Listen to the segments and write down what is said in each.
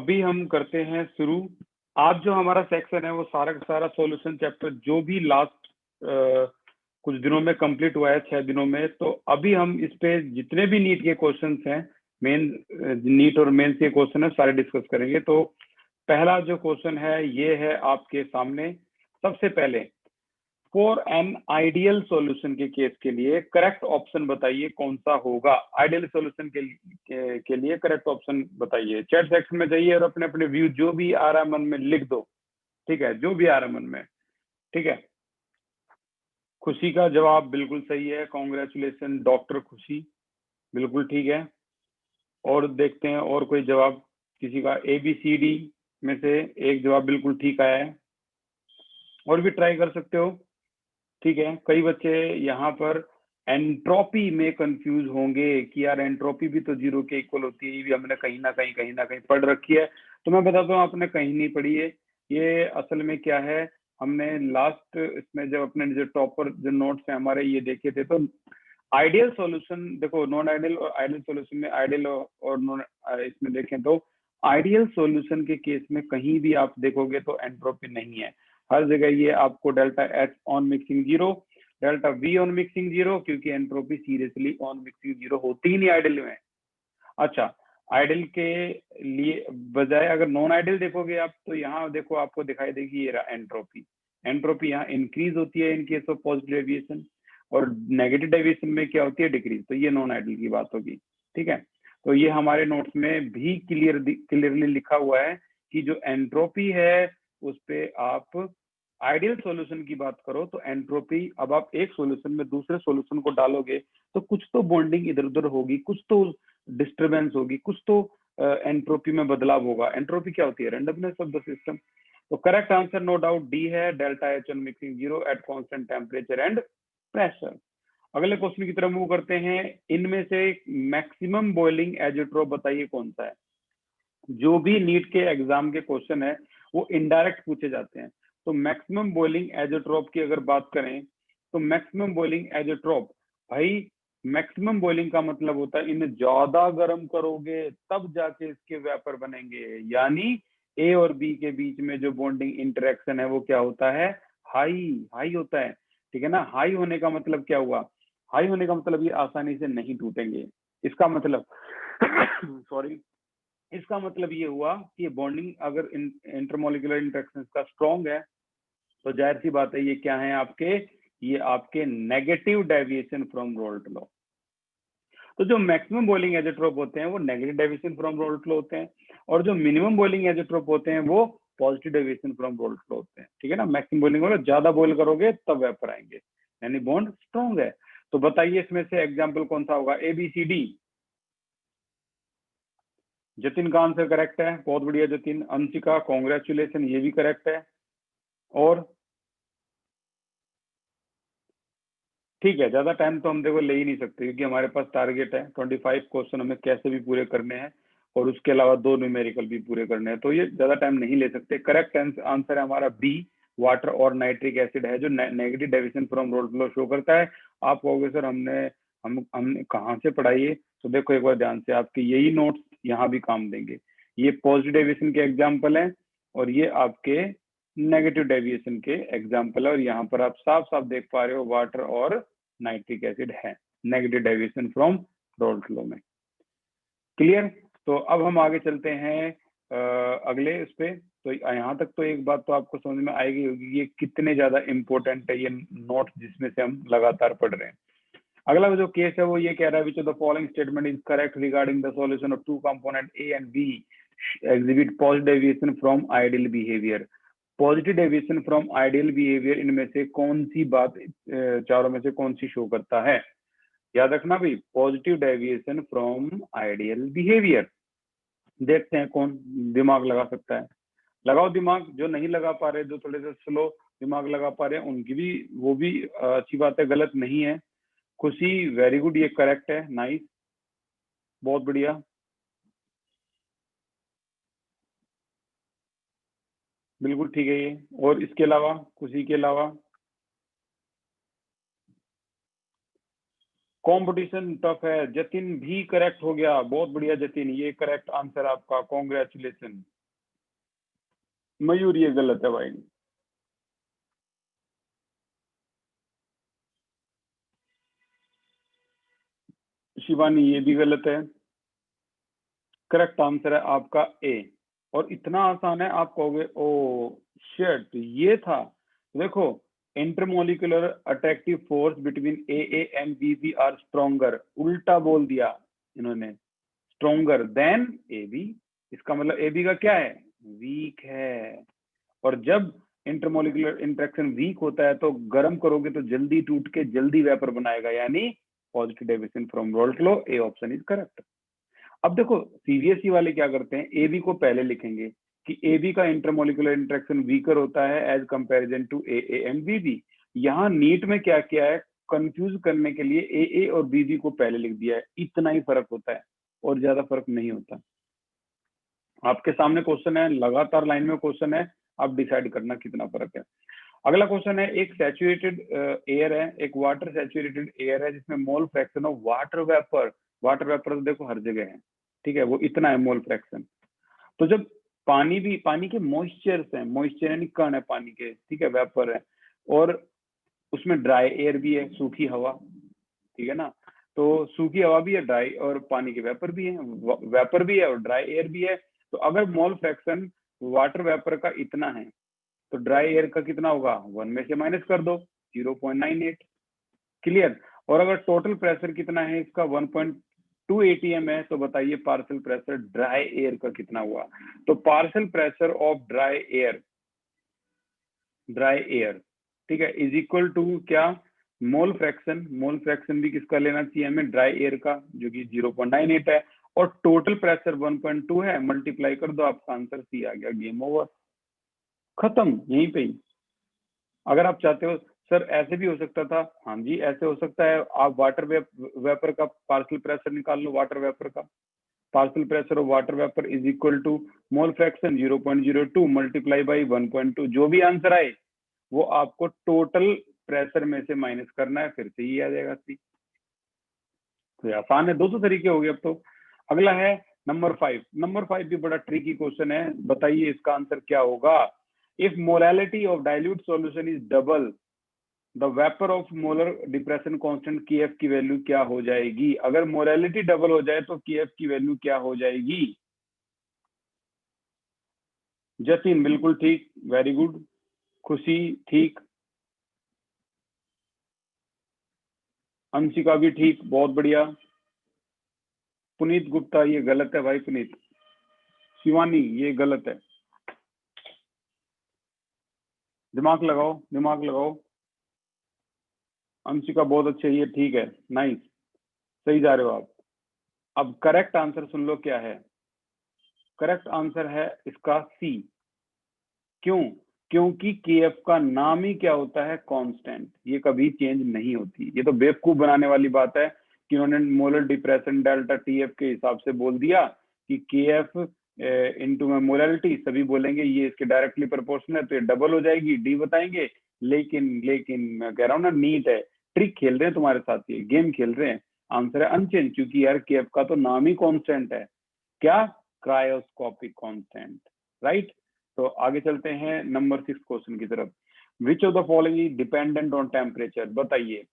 अभी हम करते हैं शुरू। आज जो हमारा सेक्शन है वो सारा का सारा सॉल्यूशन चैप्टर जो भी लास्ट कुछ दिनों में कंप्लीट हुआ है, 6 दिनों में, तो अभी हम इस पे जितने भी नीट के क्वेश्चंस हैं, मेन नीट और मेंस के क्वेश्चन है, सारे डिस्कस करेंगे। तो पहला जो क्वेश्चन है ये है आपके सामने। सबसे पहले फॉर एन आइडियल सॉल्यूशन के केस के लिए करेक्ट ऑप्शन बताइए कौन सा होगा। आइडियल सॉल्यूशन के लिए करेक्ट ऑप्शन बताइए। चैट सेक्शन में जाइए और अपने अपने व्यू जो भी आ रहा है मन में लिख दो, ठीक है, जो भी आ रहा है मन में, ठीक है। खुशी का जवाब बिल्कुल सही है, कॉन्ग्रेचुलेशन डॉक्टर खुशी, बिल्कुल ठीक है। और देखते हैं और कोई जवाब किसी का। ABCD में से एक जवाब बिल्कुल ठीक आया है, और भी ट्राई कर सकते हो, ठीक है। कई बच्चे यहाँ पर एंट्रोपी में कंफ्यूज होंगे कि यार एंट्रोपी भी तो 0 के इक्वल होती है, ये भी हमने कहीं ना कहीं पढ़ रखी है। तो मैं बताता हूँ आपने कहीं नहीं पढ़ी है। ये असल में क्या है, हमने लास्ट इसमें जब अपने जो टॉपर जो नोट्स है हमारे ये देखे थे, तो आइडियल सॉल्यूशन देखो, नॉन आइडियल और आइडियल सॉल्यूशन में आइडियल और नॉन इसमें देखें तो आइडियल सॉल्यूशन के केस में कहीं भी आप देखोगे तो एंट्रोपी नहीं है। हर जगह ये आपको delta H on mixing 0, delta V on mixing 0, क्योंकि एंट्रोपी सीरियसली ऑन मिक्सिंग 0 होती ही नहीं आइडियल में। अच्छा, आइडियल के लिए बजाय अगर नॉन आइडियल देखोगे आप, तो यहाँ देखो आपको दिखाई देगी ये एंट्रोपी। एंट्रोपी यहाँ इंक्रीज होती है in case of positive deviation, और नेगेटिव डेविएशन में क्या होती है, डिक्रीज। तो ये नॉन आइडियल की बात होगी, ठीक है। तो ये हमारे नोट्स में भी क्लियरली लिखा हुआ है कि जो एंट्रोपी है उस पे आप आइडियल सॉल्यूशन की बात करो तो एंट्रोपी, अब आप एक सॉल्यूशन में दूसरे सॉल्यूशन को डालोगे तो कुछ तो बॉन्डिंग इधर उधर होगी, कुछ तो डिस्टरबेंस होगी, कुछ तो एंट्रोपी में बदलाव होगा। एंट्रोपी क्या होती है, रैंडमनेस ऑफ द सिस्टम। तो correct answer no doubt D है, delta H on mixing 0 at constant temperature and pressure. अगले क्वेश्चन की तरफ मूव करते हैं। इनमें से मैक्सिमम बॉइलिंग एजेट्रोप बताइए कौन सा है। जो भी नीट के एग्जाम के क्वेश्चन है वो इनडायरेक्ट पूछे जाते हैं। तो मैक्सिमम बॉइलिंग एजेट्रोप की अगर बात करें तो मैक्सिमम बॉइलिंग एजेट्रोप, भाई मैक्सिमम बॉइलिंग का मतलब होता है इन्हें ज्यादा गर्म करोगे तब जाके इसके वेपर बनेंगे, यानी A और B के बीच में जो बॉन्डिंग इंटरेक्शन है वो क्या होता है, हाई होता है, ठीक है ना। हाई होने का मतलब क्या हुआ, हाई होने का मतलब ये आसानी से नहीं टूटेंगे। इसका मतलब सॉरी, इसका मतलब ये हुआ कि बॉन्डिंग अगर इंटरमोलिकुलर इंटरेक्शन का स्ट्रॉन्ग है तो जाहिर सी बात है ये क्या है आपके, ये आपके negative deviation from Raoult law. तो जो मैक्सिमम बॉइलिंग एजेट्रोप होते हैं वो negative deviation from Raoult law होते हैं, और जो मिनिमम बॉइलिंग एजेट्रोप होते हैं वो positive deviation from Raoult law होते हैं, ठीक है ना। मैक्सिमम बॉइलिंग मतलब ज्यादा बॉइल करोगे तब वेपर आएंगे, यानी बॉन्ड स्ट्रॉन्ग है। तो बताइए इसमें से एग्जाम्पल कौन सा होगा। ABCD। जतिन का आंसर करेक्ट है, बहुत बढ़िया जतिन। अंशिका कॉन्ग्रेचुलेशन, ये भी करेक्ट है। और ठीक है, ज्यादा टाइम तो हम देखो ले ही नहीं सकते क्योंकि हमारे पास टारगेट है 25 क्वेश्चन हमें कैसे भी पूरे करने हैं, और उसके अलावा 2 न्यूमेरिकल भी पूरे करने हैं, तो ये ज्यादा टाइम नहीं ले सकते। करेक्ट आंसर है हमारा B, वाटर और नाइट्रिक एसिड है जो negative deviation from Raoult law show करता है। आप कहोगे सर हमने कहाँ से पढ़ाई है, तो देखो एक बार ध्यान से, आपके यही नोट्स यहाँ भी काम देंगे। ये पॉजिटिव डेविएशन के एग्जाम्पल है और ये आपके नेगेटिव डेविएशन के एग्जाम्पल है, और यहाँ पर आप साफ साफ देख पा रहे हो वाटर और नाइट्रिक एसिड है negative deviation from Raoult law में। क्लियर। तो अब हम आगे चलते हैं अगले उस पे। तो यहाँ तक तो एक बात तो आपको समझ में आएगी होगी ये कितने ज्यादा इंपॉर्टेंट है ये नोट जिसमें से हम लगातार पढ़ रहे हैं। अगला जो केस है वो ये कह रहा है which of the following statement is correct regarding the solution of 2 component A and B exhibit positive deviation from ideal behavior। Positive deviation from ideal behaviour, इनमें से कौन सी बात चारों में से कौन सी शो करता है। याद रखना भाई, positive deviation from ideal behaviour. देखते हैं कौन दिमाग लगा सकता है। लगाओ दिमाग, जो नहीं लगा पा रहे, जो थोड़े से स्लो दिमाग लगा पा रहे हैं उनकी भी, वो भी अच्छी बात है, गलत नहीं है। खुशी वेरी गुड, ये करेक्ट है, नाइस, बहुत बढ़िया, बिल्कुल ठीक है ये। और इसके अलावा, खुशी के अलावा, कंपटीशन टफ है, जतिन भी करेक्ट हो गया, बहुत बढ़िया जतिन, ये करेक्ट आंसर आपका, कॉन्ग्रेचुलेशन। मयूर ये गलत है भाई। शिवानी ये भी गलत है। करेक्ट आंसर है आपका ए। और इतना आसान है, आप कहोगे ओ शिट ये था। देखो, intermolecular attractive force between A and B are stronger, उल्टा बोल दिया इन्होंने, स्ट्रॉन्गर देन ए बी। इसका मतलब ए बी का क्या है, वीक है। और जब इंटरमोलिकुलर इंटरेक्शन वीक होता है तो गर्म करोगे तो जल्दी टूट के जल्दी वेपर बनाएगा, यानी positive deviation from Raoult law. A option is correct. अब देखो सीबीएसई वाले क्या करते हैं, ए बी को पहले लिखेंगे कि ए बी का इंटरमोलिकुलर इंटरेक्शन वीकर होता है as comparison to A and B. यहाँ नीट में क्या किया है, कंफ्यूज करने के लिए ए और बी को पहले लिख दिया है। इतना ही फर्क होता है और ज्यादा फर्क नहीं होता। आपके सामने क्वेश्चन है, लगातार लाइन में क्वेश्चन है, आप डिसाइड करना कितना फर्क है। अगला क्वेश्चन है, एक सैचुरेटेड एयर है, एक वाटर सैचुरेटेड एयर है जिसमें मोल fraction of water vapour, water vapour तो देखो हर जगह है, ठीक है, वो इतना है मोल फ्रैक्शन। तो जब पानी भी, पानी के मॉइस्चर्स हैं, मॉइस्चर यानी कण है पानी के, ठीक है, वेपर है, और उसमें ड्राई एयर भी है, सूखी हवा, ठीक है ना। तो सूखी हवा भी है, ड्राई, और पानी के वेपर भी है, वेपर भी है और ड्राई एयर भी है। तो अगर मोल फ्रैक्शन वाटर वेपर का इतना है तो ड्राई एयर का कितना होगा, 1 में से माइनस कर दो, 0.98। क्लियर। और अगर टोटल प्रेशर कितना है इसका, 1.2 एटीएम है, तो बताइए पार्शियल प्रेशर ड्राई एयर का कितना हुआ। तो partial pressure of dry air, dry air, ठीक है, इज इक्वल टू क्या, मोल फ्रैक्शन। मोल फ्रैक्शन भी किसका लेना चाहिए हमें, ड्राई एयर का, जो कि 0.98 है, और टोटल प्रेशर 1.2 है, मल्टीप्लाई कर दो, आपका आंसर सी आ गया, गेम ओवर, खत्म यहीं पे ही। अगर आप चाहते हो सर ऐसे भी हो सकता था, हाँ जी ऐसे हो सकता है, आप वाटर वेपर का पार्शियल प्रेशर निकाल लो, वाटर वेपर का partial pressure of water vapour is equal to mole fraction 0.02 multiply by 1.2, जो भी आंसर आए वो आपको टोटल प्रेशर में से माइनस करना है, फिर से ही आ जाएगा सी। तो आसान है, 200 तरीके हो गए अब तो। अगला है नंबर 5। नंबर 5 भी बड़ा ट्रिकी क्वेश्चन है, बताइए इसका आंसर क्या होगा। If molality of dilute solution is double the vapour of molar depression constant के एफ की वैल्यू क्या हो जाएगी। अगर मोलैलिटी डबल हो जाए तो के एफ की वैल्यू क्या हो जाएगी। जतिन बिल्कुल ठीक, वेरी गुड। खुशी ठीक, अंशिका भी ठीक, बहुत बढ़िया। पुनीत गुप्ता ये गलत है भाई, पुनीत। शिवानी ये गलत है, दिमाग लगाओ दिमाग लगाओ। अंशिका बहुत अच्छे, ये ठीक है, नाइस, सही जा रहे हो आप। अब करेक्ट आंसर सुन लो क्या है। करेक्ट आंसर है इसका सी। क्यों, क्योंकि केएफ का नाम ही क्या होता है, कांस्टेंट, ये कभी चेंज नहीं होती। ये तो बेवकूफ बनाने वाली बात है कि उन्होंने मोलर डिप्रेशन डेल्टा टीएफ के हिसाब से बोल दिया कि केएफ इनटू में मोलरिटी, सभी बोलेंगे ये इसके डायरेक्टली प्रोपोर्शनल है तो ये डबल हो जाएगी, डी बताएंगे। लेकिन मैं कह रहा हूँ ना, नीट है, ट्रिक खेल रहे हैं तुम्हारे साथ, ये गेम खेल रहे हैं। आंसर है अनचेंज, क्योंकि यार केएफ का तो नाम ही कांस्टेंट है, क्या, क्रायोस्कोपिक कांस्टेंट, राइट। तो आगे चलते हैं नंबर 6 क्वेश्चन की तरफ। Which of the following dependent on temperature, बताइए।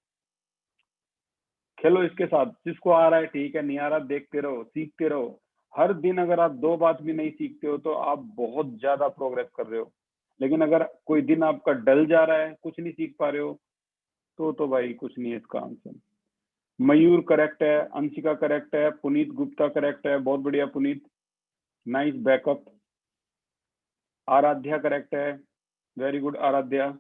खेलो इसके साथ, जिसको आ रहा है ठीक है, नहीं आ रहा देखते रहो, सीखते रहो। हर दिन अगर आप 2 बात भी नहीं सीखते हो तो आप बहुत ज्यादा प्रोग्रेस कर रहे हो। लेकिन अगर कोई दिन आपका डल जा रहा है, कुछ नहीं सीख पा रहे हो, तो भाई कुछ नहीं है इसका आंसर। मयूर करेक्ट है, अंशिका करेक्ट है, पुनीत गुप्ता करेक्ट है, बहुत बढ़िया Puneet, nice backup. Aaradhya correct है, very good Aaradhya.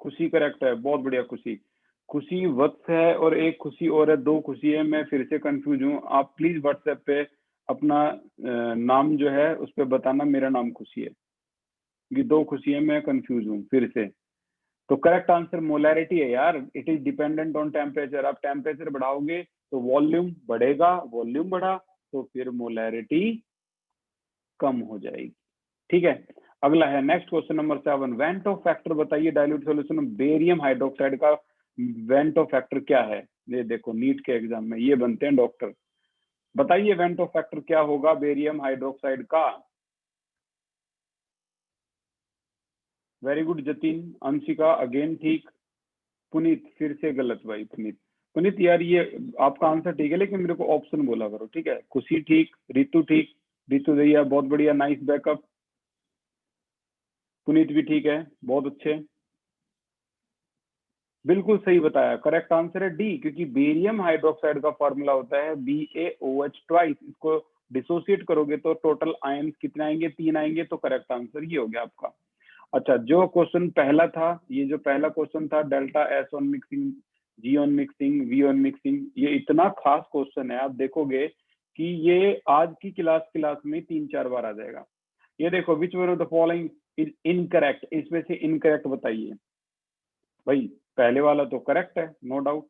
Khushi correct है, बहुत बढ़िया खुशी। खुशी वत्स है और एक खुशी और है, 2 खुशी है, मैं फिर से कंफ्यूज हूँ। आप प्लीज व्हाट्सएप पे अपना नाम जो है उस पर बताना, मेरा नाम खुशी है, ये 2 खुशी है, मैं कंफ्यूज हूँ फिर से। तो करेक्ट आंसर मोलैरिटी है यार, it is dependent on temperature. आप टेम्परेचर बढ़ाओगे तो वॉल्यूम बढ़ेगा, वॉल्यूम बढ़ा तो फिर मोलैरिटी कम हो जाएगी, ठीक है। अगला है next question number 7। Vento factor बताइए, डाइल्यूट सॉल्यूशन बेरियम हाइड्रोक्साइड का वेंटो फैक्टर क्या है। ये देखो नीट के एग्जाम में ये बनते हैं डॉक्टर, बताइए वेंटो फैक्टर क्या होगा बेरियम हाइड्रोक्साइड का। Very good Jatin. Anshika again ठीक। पुनीत फिर से गलत भाई। पुनीत यार ये आपका आंसर ठीक है, लेकिन मेरे को ऑप्शन बोला करो, ठीक है। खुशी ठीक, रितु ठीक, रितु दैया बहुत बढ़िया, नाइस बैकअप। पुनीत भी ठीक है, बहुत अच्छे, बिल्कुल सही बताया। करेक्ट आंसर है डी, क्योंकि बेरियम हाइड्रोक्साइड का फॉर्मूला होता है BaOH ट्वाइस। इसको डिसोसिएट करोगे तो टोटल आयन कितने आएंगे, 3 आएंगे। तो करेक्ट आंसर ये हो गया आपका। अच्छा, जो क्वेश्चन पहला था, ये जो पहला क्वेश्चन था delta S on mixing, G on mixing, V on mixing, ये इतना खास क्वेश्चन है, आप देखोगे कि ये आज की क्लास में 3-4 बार आ जाएगा। ये देखो, which one of the following is incorrect, इसमें से इनकरेक्ट बताइए भाई। पहले वाला तो करेक्ट है, no doubt.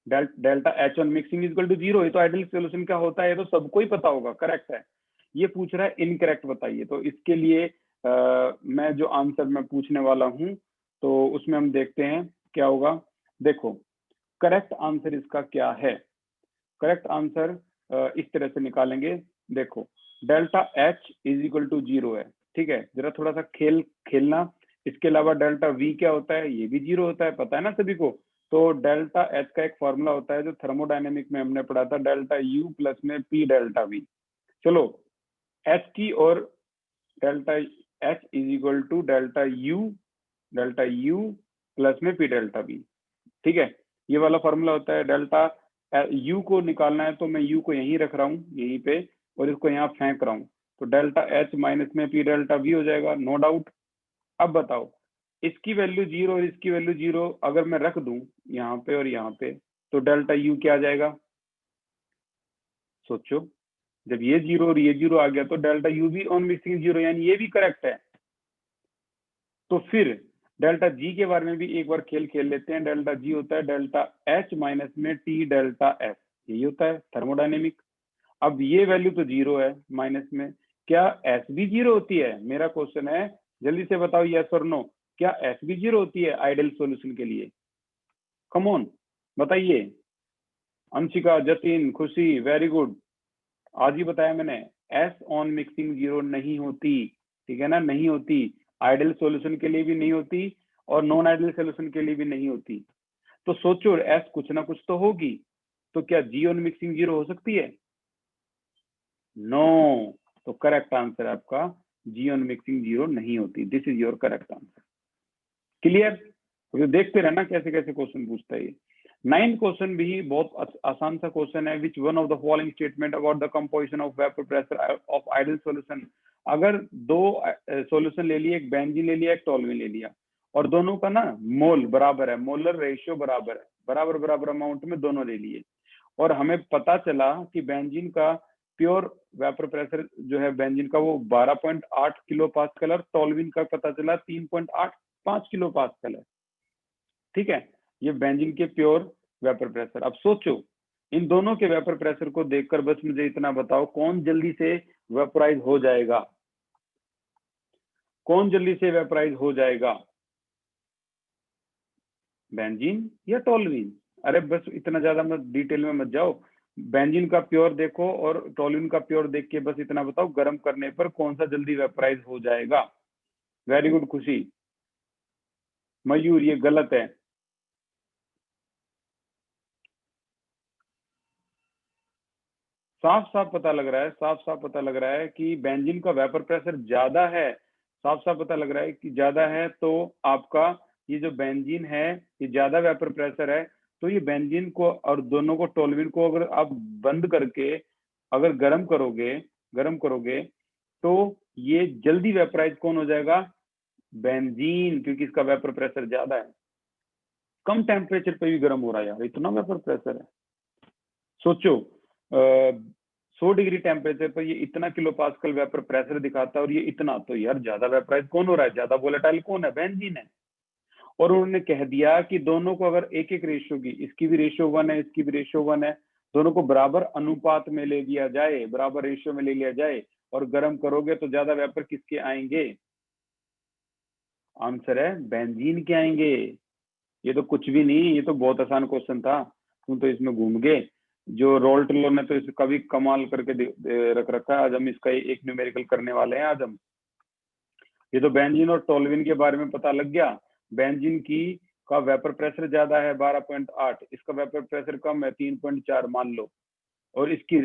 Delta H on mixing equal to 0, ये तो आइडियल सॉल्यूशन का होता है, ये तो सबको ही पता होगा, करेक्ट है। ये पूछ रहा है इनकरेक्ट बताइए, तो इसके लिए मैं जो आंसर मैं पूछने वाला हूं तो उसमें हम देखते हैं क्या होगा। देखो, करेक्ट आंसर इसका क्या है। करेक्ट आंसर इस तरह से निकालेंगे। देखो, delta H is equal to 0 है, ठीक है। जरा थोड़ा सा खेलना। इसके अलावा डेल्टा वी क्या होता है, ये भी 0 होता है, पता है ना सभी को। तो डेल्टा एच का एक फॉर्मूला होता है जो थर्मोडायनेमिक में हमने पढ़ा था, डेल्टा यू प्लस में पी डेल्टा वी। चलो, एच की और delta H is equal to delta U plus में पी डेल्टा वी, ठीक है। ये वाला फॉर्मूला होता है। डेल्टा यू को निकालना है तो मैं यू को यहीं रख रहा हूँ, यहीं पे, और इसको यहाँ फेंक रहा हूँ, तो डेल्टा एच माइनस में पी डेल्टा वी हो जाएगा, नो डाउट। अब बताओ, इसकी वैल्यू 0 और इसकी वैल्यू 0 अगर मैं रख दूं यहाँ पे और यहाँ पे, तो डेल्टा यू क्या आ जाएगा, सोचो। जब ये 0 और ये 0 आ गया तो डेल्टा यू भी ऑन मिक्सिंग 0, यानी ये भी करेक्ट है। तो फिर डेल्टा जी के बारे में भी एक बार खेल लेते हैं। डेल्टा जी होता है डेल्टा एच माइनस में टी डेल्टा एफ, यही होता है थर्मोडायनेमिक। अब ये वैल्यू तो 0 है माइनस में, क्या एस भी 0 होती है? मेरा क्वेश्चन है, जल्दी से बताओ यस और नो, क्या एस भी 0 होती है आइडियल सॉल्यूशन के लिए? कम ऑन बताइए। अंशिका, जतिन, खुशी, वेरी गुड। आज ही बताया मैंने, एस ऑन मिक्सिंग 0 नहीं होती, ठीक है ना, नहीं होती। आइडियल सॉल्यूशन के लिए भी नहीं होती और नॉन आइडियल सॉल्यूशन के लिए भी नहीं होती। तो सोचो, एस कुछ ना कुछ तो होगी, तो क्या जी ऑन मिक्सिंग 0 हो सकती है? नो। तो करेक्ट आंसर आपका जी ऑन मिक्सिंग 0 नहीं होती। This is your correct answer. Clear? तो देखते रहना कैसे कैसे क्वेश्चन पूछता है ये। 9th क्वेश्चन भी बहुत आसान सा क्वेश्चन है। Which one of the following statement about the composition of vapour pressure of ideal solution. अगर दो सॉल्यूशन ले लिए, एक बेंजीन ले लिया, एक टोल्यूइन ले लिया, और दोनों का ना मोल बराबर है, मोलर रेशियो बराबर है, बराबर बराबर अमाउंट में दोनों ले लिए, और हमें पता चला कि बेंजीन का प्योर वेपर प्रेशर जो है बेंजीन का वो 12.8 किलो पास्कल और टोल्यूइन का पता चला 3.85 किलो पास्कल है, ठीक है। ये बेंजीन के प्योर वेपर प्रेशर। अब सोचो, इन दोनों के वेपर प्रेशर को देखकर बस मुझे इतना बताओ, कौन जल्दी से वेपराइज हो जाएगा? कौन जल्दी से वेपराइज हो जाएगा, बेंजीन या टोल्यूइन? अरे बस इतना ज्यादा मत डिटेल में मत जाओ। बेंजीन का प्योर देखो और टोल्यूइन का प्योर देख के बस इतना बताओ, गर्म करने पर कौन सा जल्दी वेपराइज हो जाएगा? वेरी गुड खुशी। मयूर, ये गलत है। साफ साफ पता लग रहा है, साफ साफ पता लग रहा है कि बेंजीन का वेपर प्रेशर ज्यादा है। साफ साफ पता लग रहा है कि ज्यादा है, तो आपका ये जो बेंजीन है ये ज्यादा वेपर प्रेशर है। तो ये बेंजीन को और दोनों को, टोल्यूइन को, अगर आप बंद करके अगर गर्म करोगे तो ये जल्दी वेपराइज कौन हो जाएगा? बेंजीन, क्योंकि इसका वेपर प्रेशर ज्यादा है। कम टेम्परेचर पे भी गर्म हो रहा है यार, इतना वेपर प्रेशर है। सोचो, 100 डिग्री टेम्परेचर पर ये इतना किलो पास्कल वेपर प्रेशर दिखाता है, और ये इतना, तो यार ज्यादा वेपराइज कौन हो रहा है? ज्यादा वोलेटाइल कौन है? बेंजीन है। और उन्होंने कह दिया कि दोनों को अगर एक एक रेशियो की, इसकी भी रेशियो 1 है, इसकी भी रेशियो 1 है, दोनों को बराबर अनुपात में ले लिया जाए, बराबर रेशियो में ले लिया जाए, और गर्म करोगे तो ज्यादा वेपर किसके आएंगे? आंसर है बेंजीन के आएंगे। ये तो कुछ भी नहीं, ये तो बहुत आसान क्वेश्चन था, तुम तो इसमें घूम गए। जो रोल्ट लो ने तो इसका भी कमाल करके रख रखा है। आज हम इसका एक न्यूमेरिकल करने वाले हैं आज हम। ये तो बेंजीन और टोल्यूइन के बारे में पता लग गया। बेंजीन का वेपर प्रेशर ज्यादा है 12.8, इसका वेपर प्रेशर कम है 3.4 मान लो, और इसकी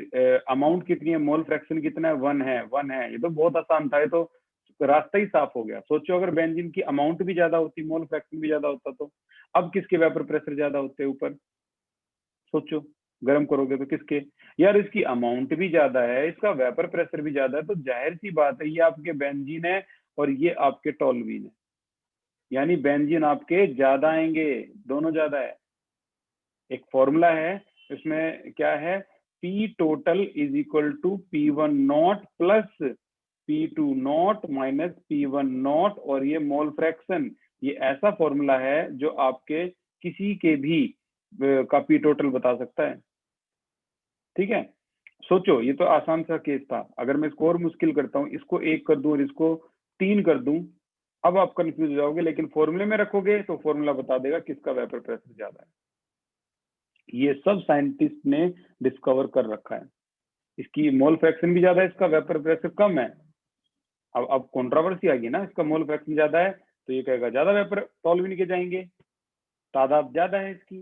अमाउंट कितनी है, मोल फ्रैक्शन कितना है, 1 है। ये तो बहुत आसान था, ये तो रास्ता ही साफ हो गया। सोचो अगर बेंजीन की अमाउंट भी ज्यादा होती, मोल फ्रैक्शन भी ज्यादा होता, तो अब किसके वेपर प्रेशर ज्यादा होते ऊपर, सोचो गर्म करोगे तो किसके, यार इसकी अमाउंट भी ज्यादा है, इसका वेपर प्रेशर भी ज्यादा है, तो जाहिर सी बात है ये आपके बेंजीन है और ये आपके टोल्यूइन है, यानी बेंजीन आपके ज्यादा आएंगे, दोनों ज्यादा है। एक फॉर्मूला है इसमें क्या है, P total is equal to P1 not plus P2 not minus P1 not, और ये मोल फ्रैक्शन, ये ऐसा फॉर्मूला है जो आपके किसी के भी का पी टोटल बता सकता है। ठीक है, सोचो ये तो आसान सा केस था, अगर मैं इसको और मुश्किल करता हूँ, इसको 1 कर दूं और इसको 3 कर दूं, अब आप कंफ्यूज हो जाओगे, लेकिन फॉर्मूले में रखोगे तो फॉर्मूला बता देगा किसका वेपर प्रेशर ज्यादा है। ये सब साइंटिस्ट ने डिस्कवर कर रखा है। इसकी मोल फ्रैक्शन भी ज्यादा है, इसका वेपर प्रेशर कम है। अब कंट्रोवर्सी आ गई ना, इसका मोल फ्रैक्शन ज्यादा है तो ये कहेगा ज्यादा वेपर टोल्यूइन के जाएंगे, तादाद ज्यादा है इसकी,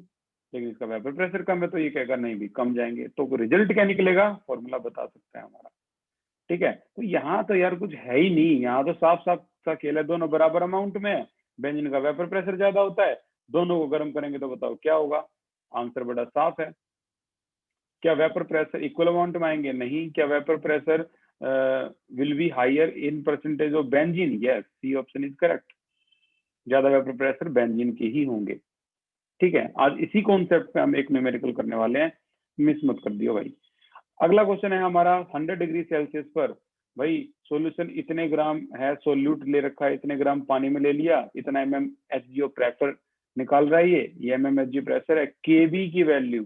लेकिन इसका वेपर प्रेशर कम है तो ये कहेगा नहीं भी कम जाएंगे। तो रिजल्ट क्या निकलेगा, फॉर्मूला बता सकता है हमारा। ठीक है, तो यहाँ तो यार कुछ है ही नहीं, यहाँ तो साफ साफ सा खेल है, दोनों बराबर अमाउंट में है, बेंजीन का वेपर प्रेशर ज्यादा होता है, दोनों को गर्म करेंगे तो बताओ क्या होगा, आंसर बड़ा साफ है। क्या वेपर प्रेशर इक्वल अमाउंट में आएंगे, नहीं। क्या vapour pressure will be higher in percentage of benzene, yes, C option is correct, ज्यादा वेपर प्रेशर बेंजीन के ही होंगे। ठीक है, आज इसी कॉन्सेप्ट पे हम एक न्यूमेरिकल करने वाले हैं, मिस मत कर दियो भाई। अगला क्वेश्चन है हमारा 100 डिग्री सेल्सियस पर, भाई सॉल्यूशन इतने ग्राम है, सोल्यूट ले रखा है, इतने ग्राम पानी में ले लिया, इतना MmHgO प्रेशर निकाल रहा है, ये MmHgO प्रेशर है, केबी की वैल्यू,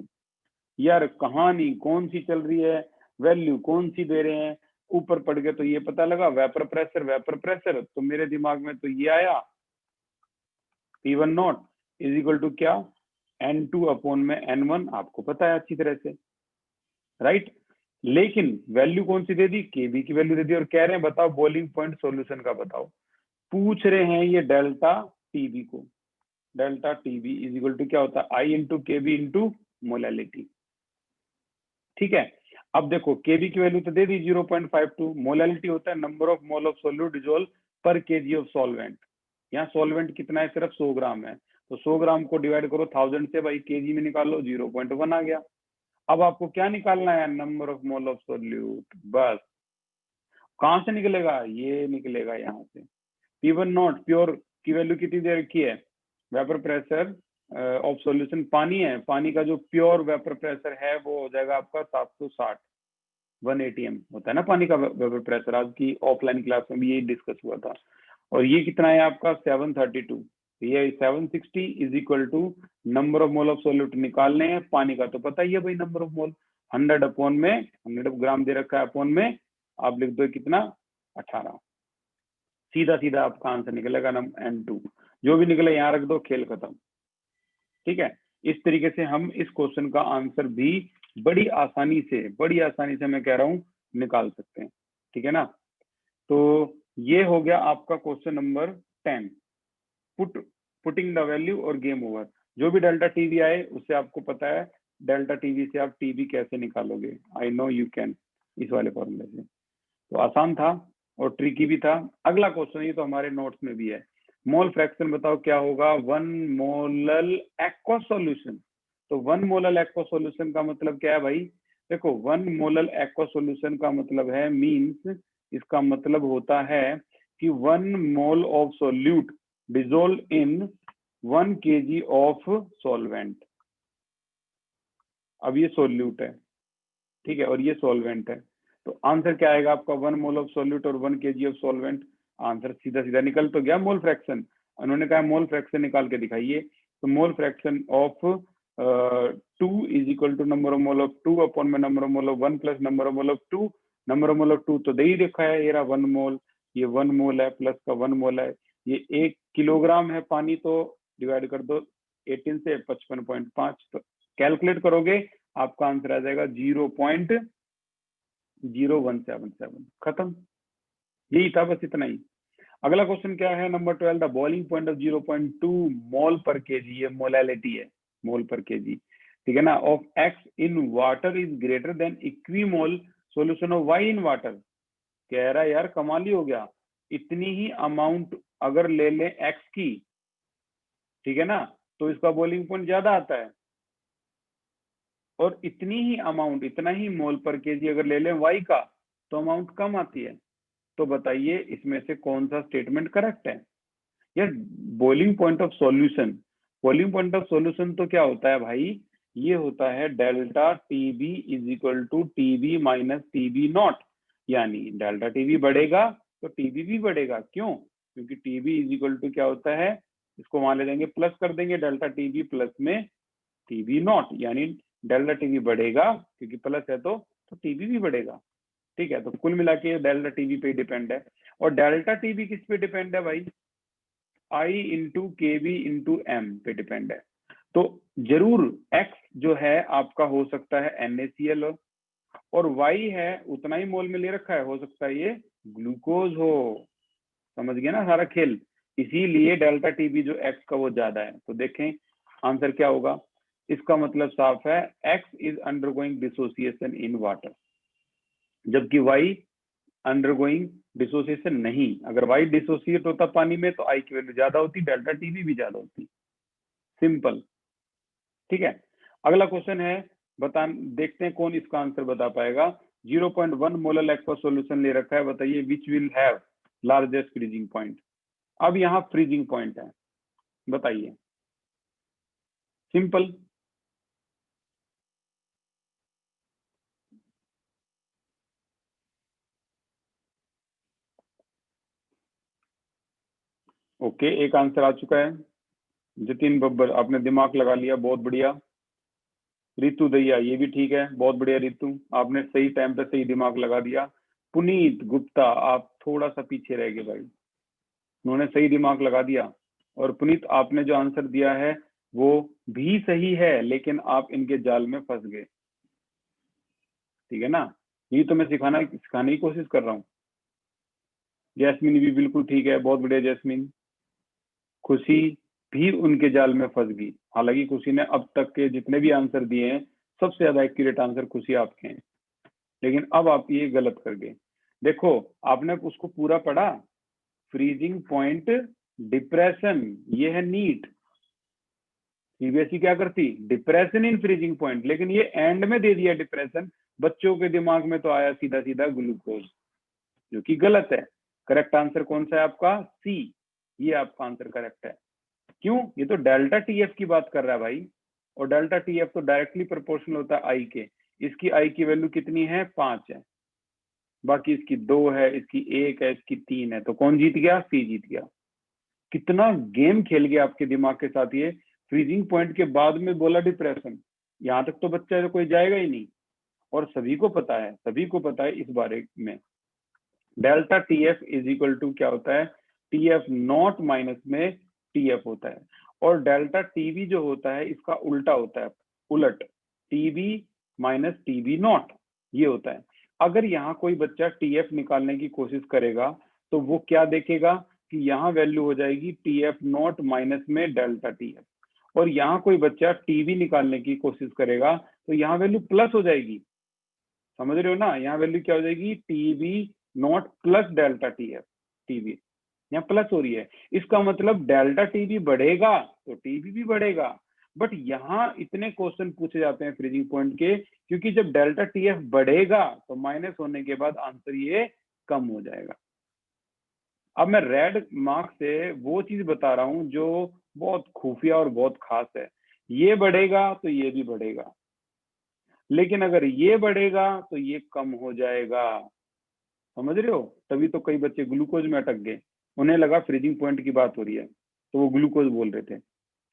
यार कहानी कौन सी चल रही है, वैल्यू कौन सी दे रहे हैं, ऊपर पड़ गए तो ये पता लगा वेपर प्रेशर, तो मेरे दिमाग में तो ये आया P1 not is equal to क्या, N2 अपॉन में N1, आपको पता है अच्छी तरह से, राइट। लेकिन वैल्यू कौन सी दे दी, केबी की वैल्यू दे दी, और कह रहे हैं बताओ बॉइलिंग पॉइंट सॉल्यूशन का बताओ, पूछ रहे हैं ये डेल्टा टीबी को। Delta TB is equal to क्या होता है, i into Kb into molality. ठीक है, अब देखो केबी की वैल्यू तो दे दी 0.52, मोलैलिटी होता है number of mole of solute dissolve पर केजी ऑफ सॉल्वेंट, यहाँ सॉल्वेंट कितना है, सिर्फ 100 ग्राम है, तो 100 ग्राम को डिवाइड करो 1000 से, भाई केजी में निकालो 0.1 आ गया। अब आपको क्या निकालना है, number of mole of solute, बस। कहां से निकलेगा, ये निकलेगा यहाँ से। P1 नॉट प्योर की वैल्यू कितनी दे रखी है, वेपर प्रेशर ऑफ सॉल्यूशन पानी है, पानी का जो प्योर वेपर प्रेशर है वो हो जाएगा आपका 760, 1 atm होता है ना पानी का वेपर प्रेशर, आज की ऑफलाइन क्लास में भी यही डिस्कस हुआ था। और ये कितना है आपका 732, ये 760 is equal to number of mole of solute निकालने हैं, पानी का तो पता ही है भाई नंबर ऑफ मोल, 100 अपॉन में 100 ग्राम दे रखा है, अपॉन में आप लिख दो कितना 18, सीधा सीधा आपका आंसर निकलेगा N2, जो भी निकले यहाँ रख दो, खेल खत्म। ठीक है, इस तरीके से हम इस क्वेश्चन का आंसर भी बड़ी आसानी से मैं कह रहा हूँ निकाल सकते हैं। ठीक है ना, तो ये हो गया आपका question number 10, putting the value और गेम ओवर। जो भी डेल्टा टीवी आए उससे आपको पता है डेल्टा टीवी से आप टीवी कैसे निकालोगे, आई नो यू कैन, इस वाले फॉर्मूले से। तो आसान था और ट्रिकी भी था। अगला क्वेश्चन, ये तो हमारे नोट्स में भी है, मोल फ्रैक्शन बताओ क्या होगा 1 मोलल एक्वा सॉल्यूशन। तो 1 मोलल एक्वा सॉल्यूशन का मतलब क्या है भाई, देखो 1 मोलल एक्वा सॉल्यूशन का मतलब है, मींस इसका मतलब होता है कि 1 मोल of solute dissolve in 1 kg of solvent. अब ये सोल्यूट है, ठीक है, और ये सॉल्वेंट है, तो आंसर क्या आएगा आपका 1 मोल ऑफ सोल्यूट और 1 kg ऑफ सॉल्वेंट, आंसर सीधा सीधा निकल तो गया। मोल फ्रैक्शन, उन्होंने कहा मोल फ्रैक्शन निकाल के दिखाइए, तो mole fraction of 2 is equal to number of mole of 2 upon में number of mole of 1 plus number of mole of 2, number of mole of 2 तो दे ही रखा है, ये रहा 1 मोल, ये 1 मोल है प्लस का 1 मोल है, ये 1 किलोग्राम है पानी, तो डिवाइड कर दो 18 से 55.5, तो कैलकुलेट करोगे आपका आंसर आ जाएगा 0.0177, खत्म, यही था बस इतना ही। अगला क्वेश्चन क्या है, number 12, the boiling point of 0.2 मोल पर केजी, ये मोलैलिटी है, मोल पर केजी, ठीक है ना, of X in water is greater than equimolar solution of Y in water. कह रहा है यार कमाल ही हो गया, इतनी ही अमाउंट अगर ले लें एक्स की, ठीक है ना, तो इसका बॉइलिंग पॉइंट ज्यादा आता है, और इतनी ही अमाउंट, इतना ही मोल पर केजी अगर ले लें वाई का, तो अमाउंट कम आती है। तो बताइए इसमें से कौन सा स्टेटमेंट करेक्ट है। यार boiling point of solution, boiling point of solution तो क्या होता है भाई, ये होता है delta TB is equal to TB minus TB naught, यानी डेल्टा टीबी बढ़ेगा तो टीबी भी बढ़ेगा। क्यों? क्योंकि टीबी इज इक्वल टू क्या होता है, इसको वहां ले जाएंगे प्लस कर देंगे, डेल्टा टीबी प्लस में टीबी नॉट, यानी डेल्टा टीबी बढ़ेगा क्योंकि प्लस है तो टीबी भी बढ़ेगा। ठीक है, तो कुल मिला के डेल्टा टीबी पे डिपेंड है। और डेल्टा टीबी किस पे डिपेंड है भाई, आई इंटू के बी इंटू एम पे डिपेंड है। तो जरूर एक्स जो है आपका हो सकता है NaCl और वाई है उतना ही मोल में ले रखा है, हो सकता है ये ग्लूकोज हो। समझ गए ना सारा खेल, इसीलिए डेल्टा टीबी जो एक्स का वो ज्यादा है। तो देखें आंसर क्या होगा, इसका मतलब साफ है, x is undergoing dissociation in water, जबकि वाई अंडरगोइंग डिसोसिएशन नहीं। अगर वाई डिसोसिएट होता पानी में तो आई की वैल्यू ज्यादा होती, डेल्टा टीबी भी ज्यादा होती। सिंपल, ठीक है। अगला क्वेश्चन है, बता देखते हैं कौन इसका आंसर बता पाएगा। 0.1 मोलर एक्स का सॉल्यूशन ले रखा है, बताइए which will have largest freezing point. अब यहाँ फ्रीजिंग पॉइंट है, बताइए, सिंपल। ओके, एक आंसर आ चुका है, जतिन बब्बर आपने दिमाग लगा लिया, बहुत बढ़िया। रितु दैया ये भी ठीक है, बहुत बढ़िया रितु, आपने सही टाइम पे सही दिमाग लगा दिया। पुनीत गुप्ता आप थोड़ा सा पीछे रह गए भाई, उन्होंने सही दिमाग लगा दिया। और पुनीत आपने जो आंसर दिया है वो भी सही है, लेकिन आप इनके जाल में फंस गए, ठीक है ना, ये तो मैं सिखाने की कोशिश कर रहा हूँ। जैस्मिन भी बिल्कुल ठीक है, बहुत बढ़िया जैस्मिन। खुशी भी उनके जाल में फंस गई, हालांकि खुशी ने अब तक के जितने भी आंसर दिए हैं सबसे ज्यादा एक्यूरेट आंसर खुशी आपके हैं, लेकिन अब आप ये गलत कर गए। देखो आपने उसको पूरा पढ़ा, फ्रीजिंग पॉइंट डिप्रेशन, ये है नीट। सीबीएसई क्या करती, डिप्रेशन इन फ्रीजिंग पॉइंट, लेकिन ये एंड में दे दिया डिप्रेशन, बच्चों के दिमाग में तो आया सीधा सीधा ग्लूकोज, जो कि गलत है। करेक्ट आंसर कौन सा है आपका, सी, ये आपका आंसर करेक्ट है। क्यों, ये तो डेल्टा टीएफ की बात कर रहा है भाई, और डेल्टा टीएफ तो डायरेक्टली प्रोपोर्शनल होता है आई के। इसकी आई की वैल्यू कितनी है, 5 है, बाकी इसकी 2 है, इसकी 1 है, इसकी 3 है, तो कौन जीत गया, सी जीत गया। कितना गेम खेल गया आपके दिमाग के साथ ये, फ्रीजिंग पॉइंट के बाद में बोला डिप्रेशन, यहाँ तक तो बच्चा तो कोई जाएगा ही नहीं। और सभी को पता है, सभी को पता है इस बारे में, delta TF is equal to क्या होता है, टीएफ नॉट माइनस में टीएफ होता है। और डेल्टा टीबी जो होता है इसका उल्टा होता है, उलट, टीबी माइनस टीबी नॉट, ये होता है। अगर यहाँ कोई बच्चा टीएफ निकालने की कोशिश करेगा तो वो क्या देखेगा कि यहाँ वैल्यू हो जाएगी टीएफ नॉट माइनस में डेल्टा टीएफ, और यहाँ कोई बच्चा टीबी निकालने की कोशिश करेगा तो यहाँ वैल्यू प्लस हो जाएगी। समझ रहे हो ना, यहाँ वैल्यू क्या हो जाएगी, TB naught plus delta TF, TB यहाँ प्लस हो रही है, इसका मतलब डेल्टा टीबी बढ़ेगा तो टीबी भी बढ़ेगा। बट यहाँ इतने क्वेश्चन पूछे जाते हैं फ्रीजिंग पॉइंट के, क्योंकि जब डेल्टा टीएफ बढ़ेगा तो माइनस होने के बाद आंसर ये कम हो जाएगा। अब मैं रेड मार्क से वो चीज बता रहा हूं जो बहुत खुफिया और बहुत खास है, ये बढ़ेगा तो ये भी बढ़ेगा, लेकिन अगर ये बढ़ेगा तो ये कम हो जाएगा। समझ रहे हो, तभी तो कई बच्चे ग्लूकोज में अटक गए, उन्हें लगा फ्रीजिंग पॉइंट की बात हो रही है तो वो ग्लूकोज बोल रहे थे,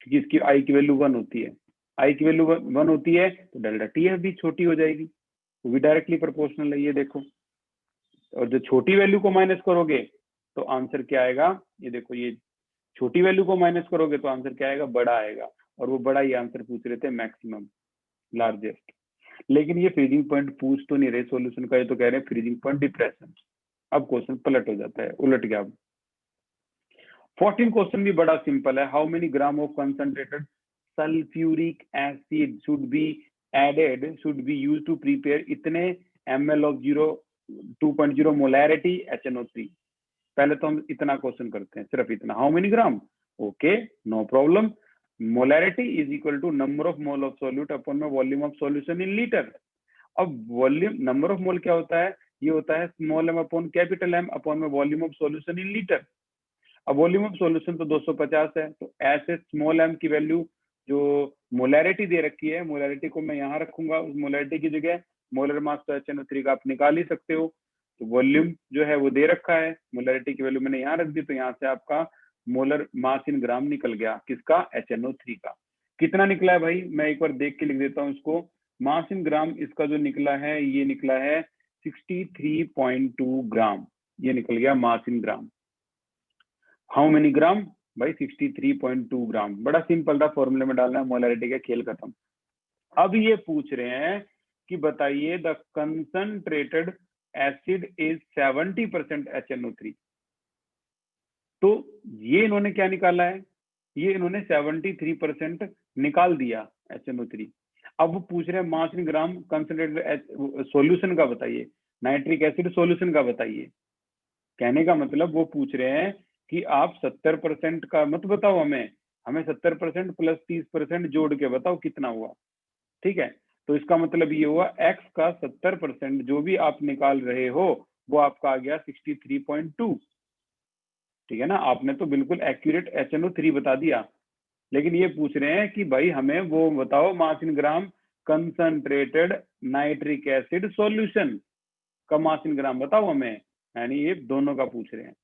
क्योंकि इसकी आई की वैल्यू 1 होती है, आई की वैल्यू 1 होती है तो डेल्टा टीएफ भी छोटी हो जाएगी, वो भी डायरेक्टली प्रोपोर्शनल है, ये देखो। और जो छोटी वैल्यू को माइनस करोगे तो आंसर क्या आएगा, ये देखो, ये छोटी वैल्यू को माइनस करोगे तो आंसर क्या आएगा, बड़ा आएगा, और वो बड़ा ही आंसर पूछ रहे थे, मैक्सिमम, लार्जेस्ट। लेकिन ये फ्रीजिंग पॉइंट पूछ तो नहीं रहे सॉल्यूशन का, ये तो कह रहे हैं फ्रीजिंग पॉइंट डिप्रेशन। अब क्वेश्चन पलट हो जाता है, उलट गया अब। 14 क्वेश्चन भी बड़ा सिंपल है। How many gram of concentrated sulphuric acid should be used to prepare इतने ml ऑफ 2.0 मोलैरिटी HNO3। पहले तो हम इतना क्वेश्चन करते हैं, सिर्फ इतना, how many gram, okay no problem. Molarity is equal to number of mole of solute upon में volume of solution in litre. अब वॉल्यूम नंबर ऑफ मोल क्या होता है, ये होता है small m upon capital M upon में volume of solution in litre. अब वॉल्यूम ऑफ सॉल्यूशन तो 250 है, तो ऐसे स्मॉल m की वैल्यू जो मोलैरिटी दे रखी है, मोलैरिटी को मैं यहाँ रखूंगा, उस मोलैरिटी की जगह मोलर मास तो HNO3 का आप निकाल ही सकते हो। तो वॉल्यूम जो है वो दे रखा है, मोलैरिटी की वैल्यू मैंने यहाँ रख दी, तो यहाँ से आपका मोलर मास इन ग्राम निकल गया, किसका, HNO3 का। कितना निकला है भाई, मैं एक बार देख के लिख देता हूँ इसको। मास इन ग्राम इसका जो निकला है, ये निकला है 63.2 ग्राम, ये निकल गया मास इन ग्राम। हाउ मेनी ग्राम भाई, 63.2 ग्राम। बड़ा सिंपल था, फॉर्मूले में डालना है, मोलैरिटी का खेल खत्म। अब ये पूछ रहे हैं कि बताइए the concentrated acid is 70% HNO3। तो ये इन्होंने क्या निकाला है, ये इन्होंने 73% निकाल दिया HNO3। अब वो पूछ रहे हैं मास इन ग्राम कंसंट्रेटेड सॉल्यूशन का बताइए, नाइट्रिक एसिड सॉल्यूशन का बताइए। कहने का मतलब वो पूछ रहे हैं कि आप 70% का मत बताओ हमें 70% प्लस 30% जोड़ के बताओ कितना हुआ, ठीक है। तो इसका मतलब ये हुआ x का 70% जो भी आप निकाल रहे हो वो आपका आ गया 63.2, ठीक है ना। आपने तो बिल्कुल एक्यूरेट HNO3 बता दिया, लेकिन ये पूछ रहे हैं कि भाई हमें वो बताओ मास इन ग्राम कंसंट्रेटेड नाइट्रिक एसिड सॉल्यूशन का मास इन ग्राम बताओ हमें, यानी ये दोनों का पूछ रहे हैं।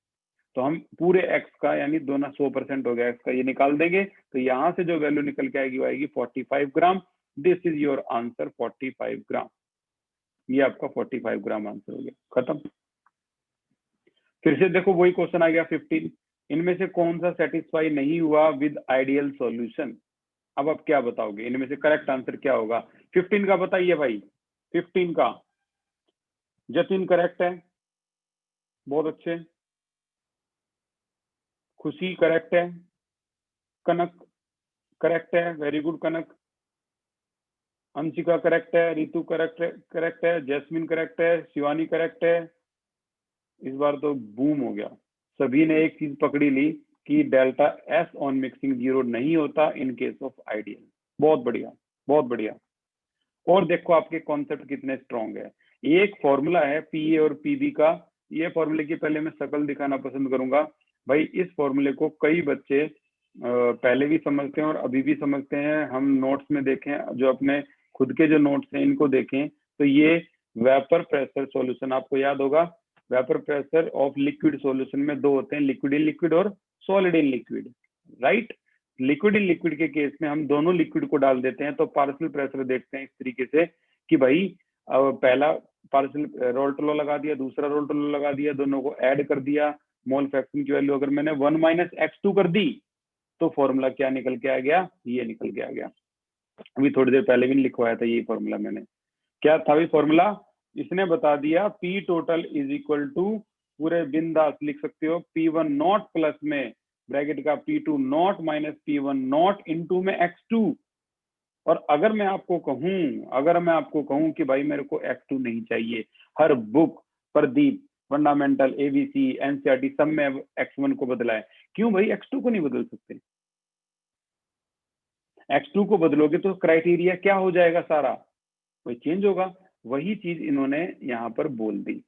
तो हम पूरे x का यानी दोनों 100% हो गया x का, ये निकाल देंगे, तो यहाँ से जो वैल्यू निकल के आएगी वो आएगी 45 ग्राम। दिस इज योर आंसर 45 ग्राम। ये आपका 45 ग्राम आंसर हो गया, खत्म। फिर से देखो वही क्वेश्चन आ गया 15, इनमें से कौन सा सेटिस्फाई नहीं हुआ विद आइडियल सॉल्यूशन। अब आप क्या बताओगे, इनमें से करेक्ट आंसर क्या होगा। 15 का बताइए भाई, 15 का जतिन करेक्ट है, बहुत अच्छे। खुशी करेक्ट है, कनक करेक्ट है, वेरी गुड कनक। अंशिका करेक्ट है, रितु करेक्ट है, जैस्मिन करेक्ट है, शिवानी करेक्ट है। इस बार तो बूम हो गया, सभी ने एक चीज पकड़ी ली कि delta S on mixing zero नहीं होता इन केस ऑफ आइडियल। बहुत बढ़िया, बहुत बढ़िया। और देखो आपके कॉन्सेप्ट कितने स्ट्रॉन्ग है। एक फॉर्मूला है पीए और पीबी का, ये फॉर्मूले की पहले मैं शक्ल दिखाना पसंद करूंगा भाई। इस फॉर्मूले को कई बच्चे पहले भी समझते हैं और अभी भी समझते हैं। हम नोट्स में देखें, जो अपने खुद के जो नोट्स हैं इनको देखें, तो ये वेपर प्रेशर सॉल्यूशन आपको याद होगा। Vapour pressure of liquid solution में दो होते हैं, लिक्विड इन लिक्विड और solid in liquid, right. Liquid in liquid के केस में हम दोनों लिक्विड को डाल देते हैं, तो पार्शियल प्रेशर देखते हैं इस तरीके से कि भाई पहला पार्शियल रोल्टलो लगा दिया, दूसरा रोल्टलो लगा दिया, दोनों को ऐड कर दिया, मोल फ्रैक्शन की वैल्यू अगर मैंने 1 - x2 कर दी तो फॉर्मूला क्या निकल के आ गया, ये निकल के आ गया। अभी थोड़ी देर पहले भी लिखवाया था ये फॉर्मूला मैंने। क्या था भाई फॉर्मूला, इसने बता दिया P total is equal to, पूरे बिंदास लिख सकते हो, P1 नॉट प्लस में ब्रैकेट का P2 not minus P1 not into में x2। और अगर मैं आपको कहूं कि भाई मेरे को x2 नहीं चाहिए, हर book Pradeep fundamental ABC NCERT सब में x1 को बदला है, क्यों भाई x2 को नहीं बदल सकते। x2 को बदलोगे तो क्राइटेरिया क्या हो जाएगा, सारा वही चेंज होगा। वही चीज इन्होंने यहाँ पर बोल दी।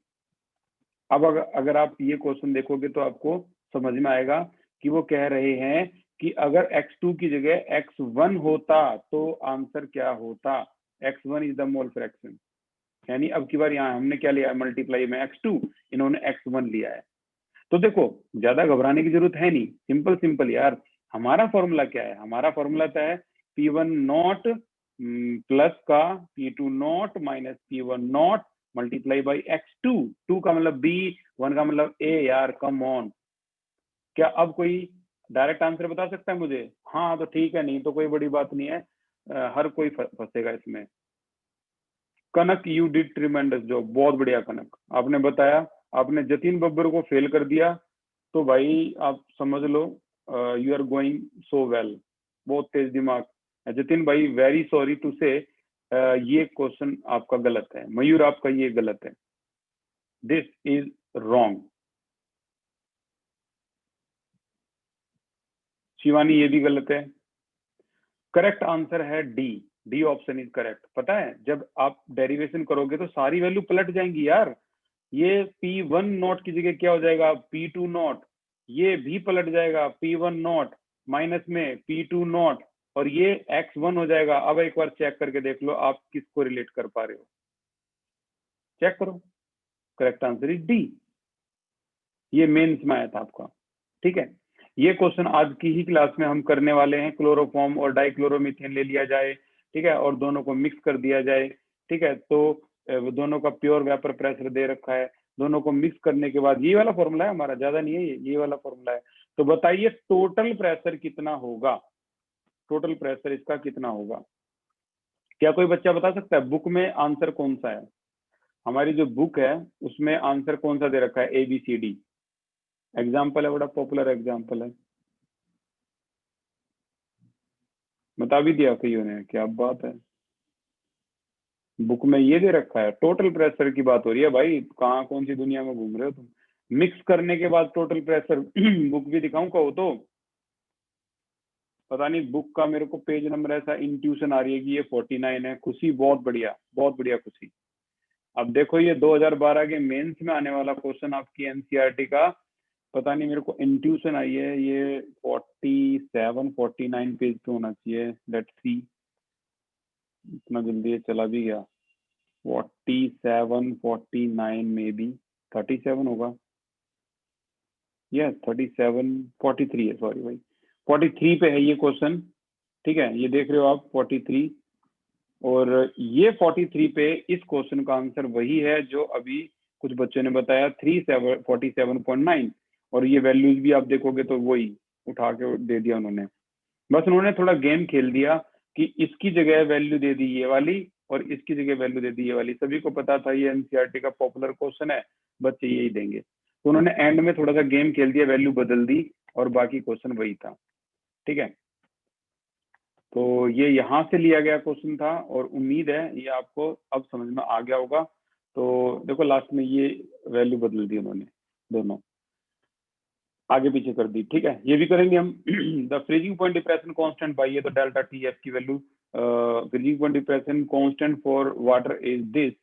अब अगर आप ये क्वेश्चन देखोगे तो आपको समझ में आएगा कि वो कह रहे हैं कि अगर x2 की जगह x1 होता तो आंसर क्या होता। x1 is the mole fraction, यानी अब की बार यहाँ हमने क्या लिया, मल्टीप्लाई में x2, इन्होंने x1 लिया है। तो देखो ज्यादा घबराने की जरूरत है नहीं, सिंपल सिंपल यार। हमारा फॉर्मूला क्या है, हमारा फॉर्मूला था P1 नॉट प्लस का P2 not minus P1 not multiply by x2। 2 का मतलब B, 1 का मतलब A। यार कम ऑन, क्या अब कोई डायरेक्ट आंसर बता सकता है मुझे। हाँ तो ठीक है, नहीं तो कोई बड़ी बात नहीं है, हर कोई फंसेगा इसमें। कनक यू डिड ट्रिमेंडस जॉब, बहुत बढ़िया कनक, आपने बताया। आपने जतिन बब्बर को फेल कर दिया, तो भाई आप समझ लो you are going so well, बहुत तेज दिमाग। जतिन भाई वेरी सॉरी टू से ये क्वेश्चन आपका गलत है। मयूर आपका ये गलत है, दिस इज रॉन्ग। शिवानी ये भी गलत है। करेक्ट आंसर है D, D option is correct. पता है जब आप डेरिवेशन करोगे तो सारी वैल्यू पलट जाएंगी यार। ये P1 नॉट की जगह क्या हो जाएगा, P2 नॉट। ये भी पलट जाएगा, P1 नॉट माइनस में P2 नॉट, और ये X1 हो जाएगा। अब एक बार चेक करके देख लो आप किसको रिलेट कर पा रहे हो, चेक करो। करेक्ट आंसर इज डी, ये मेंस में आया था आपका। ठीक है, ये क्वेश्चन आज की ही क्लास में हम करने वाले हैं। क्लोरोफॉर्म और डाइक्लोरोमीथेन ले लिया जाए, ठीक है, और दोनों को मिक्स कर दिया जाए। ठीक है, तो दोनों का प्योर वेपर प्रेशर दे रखा है। दोनों को मिक्स करने के बाद ये वाला फॉर्मूला है हमारा, ज्यादा नहीं है, ये वाला फॉर्मूला है। तो बताइए टोटल प्रेशर कितना होगा, टोटल प्रेशर इसका कितना होगा। क्या कोई बच्चा बता सकता है बुक में आंसर कौन सा है? हमारी जो बुक है उसमें आंसर कौन सा दे रखा है, ABCD। एग्जाम्पल है, बड़ा पॉपुलर एग्जाम्पल है, बता भी दिया कईयों ने, क्या बात है। बुक में ये दे रखा है, टोटल प्रेशर की बात हो रही है भाई, कहाँ कौन सी दुनिया में घूम रहे हो तुम। मिक्स करने के बाद टोटल प्रेशर बुक भी दिखाऊं कहो तो? पता नहीं, बुक का मेरे को पेज नंबर ऐसा इंट्यूशन आ रही है कि ये 49 है। खुशी बहुत बढ़िया, बहुत बढ़िया खुशी। अब देखो ये 2012 के मेंस में आने वाला क्वेश्चन आपकी एनसीईआरटी का, पता नहीं मेरे को इंट्यूशन आई है, ये 47 49 पेज पे होना चाहिए। लेट्स सी, इतना जल्दी ये चला भी गया। 47 49 में भी 37 होगा, यस 37 43 है, सॉरी भाई 43 पे है ये क्वेश्चन। ठीक है, ये देख रहे हो आप 43, और ये 43 पे इस क्वेश्चन का आंसर वही है जो अभी कुछ बच्चों ने बताया 47.9, और ये वैल्यूज भी आप देखोगे तो वही उठा के दे दिया उन्होंने। बस उन्होंने थोड़ा गेम खेल दिया कि इसकी जगह वैल्यू दे दी ये वाली और इसकी जगह वैल्यू दे दी ये वाली। सभी को पता था ये एनसीईआरटी का पॉपुलर क्वेश्चन है, बच्चे यही देंगे, तो उन्होंने एंड में थोड़ा सा गेम खेल दिया, वैल्यू बदल दी और बाकी क्वेश्चन वही था। ठीक है, तो ये यहाँ से लिया गया क्वेश्चन था और उम्मीद है ये आपको अब समझ में आ गया होगा। तो देखो लास्ट में ये वैल्यू बदल दी उन्होंने, दोनों आगे पीछे कर दी। ठीक है, ये भी करेंगे हम। The freezing point depression constant by है, तो डेल्टा TF की value, freezing point depression constant for water is this.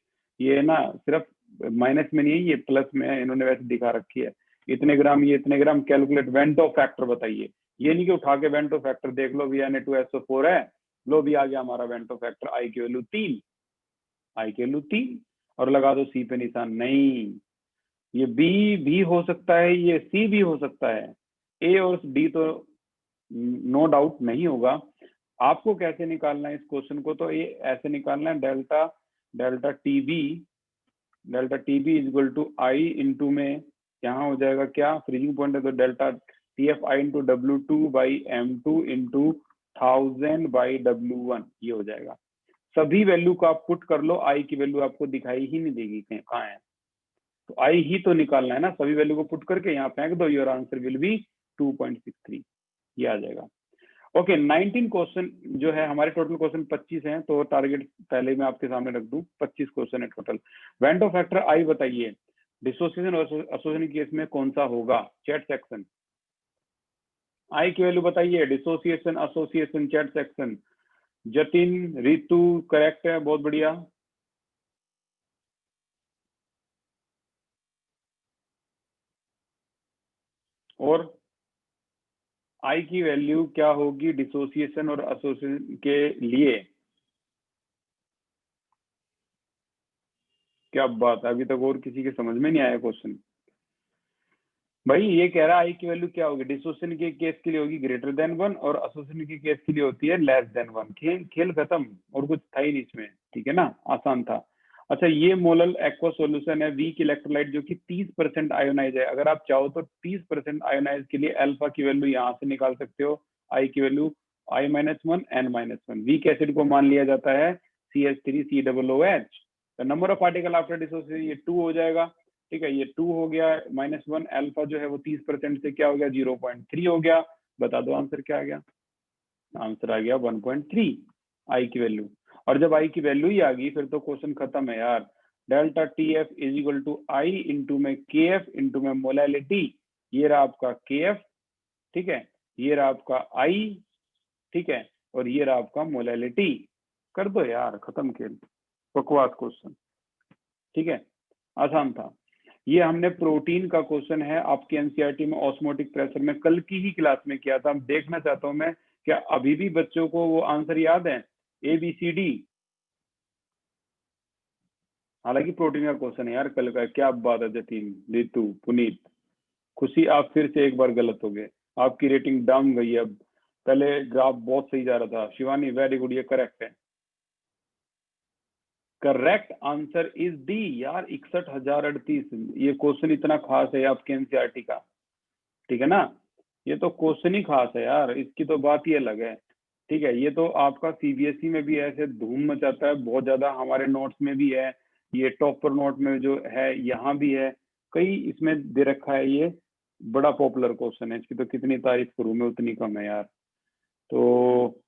ये ना सिर्फ माइनस में नहीं है, ये प्लस में है, इन्होंने वैसे दिखा रखी है। इतने ग्राम, ये इतने ग्राम, कैलकुलेट वेंटो फैक्टर बताइए। ये नहीं कि उठा के वेंटो फैक्टर देख लो, VN2SO4 है, लो भी आ गया हमारा वेंटो फैक्टर, आई की वैल्यू 3, आई की वैल्यू 3, और लगा दो C पे निशान। नहीं, ये B भी हो सकता है, ये C भी हो सकता है, A और D तो नो डाउट नहीं होगा। आपको कैसे निकालना है इस क्वेश्चन को, तो ये ऐसे निकालना है, delta delta TB is equal to I into में यहाँ हो जाएगा क्या, फ्रीजिंग पॉइंट है तो delta TFI into W2 by M2 into 1000 by W1, ये हो जाएगा। सभी वैल्यू को आप पुट कर लो, आई की वैल्यू आपको दिखाई ही नहीं देगी कहाँ है, तो आई ही तो निकालना है ना। सभी वैल्यू को पुट करके यहाँ फेंक दो, योर आंसर विल बी 2.63, ये आ जाएगा। ओके, 19 क्वेश्चन जो है हमारे, टोटल क्वेश्चन 25 हैं, तो टारगेट पहले मैं आपके सामने रख दूं, 25 क्वेश्चन है टोटल। वेंटो फैक्टर आई बताइए, डिसोसिएशन और एसोसिएशन केस में कौन सा होगा, चैट सेक्शन। आई की वैल्यू बताइए, dissociation, association, chat section. Jatin, Ritu correct है, बहुत बढ़िया। और आई की वैल्यू क्या होगी डिसोसिएशन और एसोसिएशन के लिए? क्या बात है, अभी तक और किसी के समझ में नहीं आया क्वेश्चन। भाई ये कह रहा है आई की वैल्यू क्या होगी, डिसोसिएशन के केस के लिए होगी ग्रेटर देन 1 और एसोसिएशन के केस के लिए होती है लेस देन 1। खेल खत्म, और कुछ था ही नहीं इसमें। ठीक है ना, आसान था। अच्छा, ये मोलल एक्वा सॉल्यूशन है, वीक इलेक्ट्रोलाइट जो कि 30% आयोनाइज है। अगर आप चाहो तो 30% आयोनाइज के लिए अल्फा की वैल्यू यहाँ से निकाल सकते हो, आई की value I-1 N-1। Weak acid को मान लिया जाता है CH3COOH। Number of particle after dissociation ये 2 हो जाएगा। ठीक है, ये 2 हो गया -1, अल्फा जो है वो 30% से क्या हो गया 0.3 हो गया। बता दो आंसर क्या आ गया, आंसर आ गया 1.3 आई की वैल्यू। और जब आई की वैल्यू ही आ गई फिर तो क्वेश्चन खत्म है यार। Delta T F is equal to I into में के एफ इंटू में मोलैलिटी, ये रहा आपका के एफ, ठीक है, ये रहा आपका आई, ठीक है, और ये रहा आपका मोलैलिटी। कर दो यार, खत्म खेल, बकवास क्वेश्चन, ठीक है, आसान था। ये हमने प्रोटीन का क्वेश्चन है आपके एनसीईआरटी में ऑस्मोटिक प्रेशर में कल की ही क्लास में किया था। देखना चाहता हूं मैं क्या अभी भी बच्चों को वो आंसर याद है ABCD। हालांकि प्रोटीन का क्वेश्चन है यार कल का। क्या बात है जतीन, रितु, पुनीत, खुशी, आप फिर से एक बार गलत हो गए, आपकी रेटिंग डाउन गई है। अब पहले ग्राफ बहुत सही जा रहा था। शिवानी वेरी गुड, ये करेक्ट है। करेक्ट आंसर इज डी यार, 61,038। ये क्वेश्चन इतना खास है आपके एनसीईआरटी का, ठीक है ना, ये तो क्वेश्चन ही खास है यार, इसकी तो बात ही अलग है। ठीक है, ये तो आपका सीबीएसई में भी ऐसे धूम मचाता है बहुत ज्यादा, हमारे नोट्स में भी है, ये टॉपर नोट में जो है यहाँ भी है, कई इसमें दे रखा है। ये बड़ा पॉपुलर क्वेश्चन है, इसकी तो कितनी तारीफ करूं मैं उतनी कम है यार। तो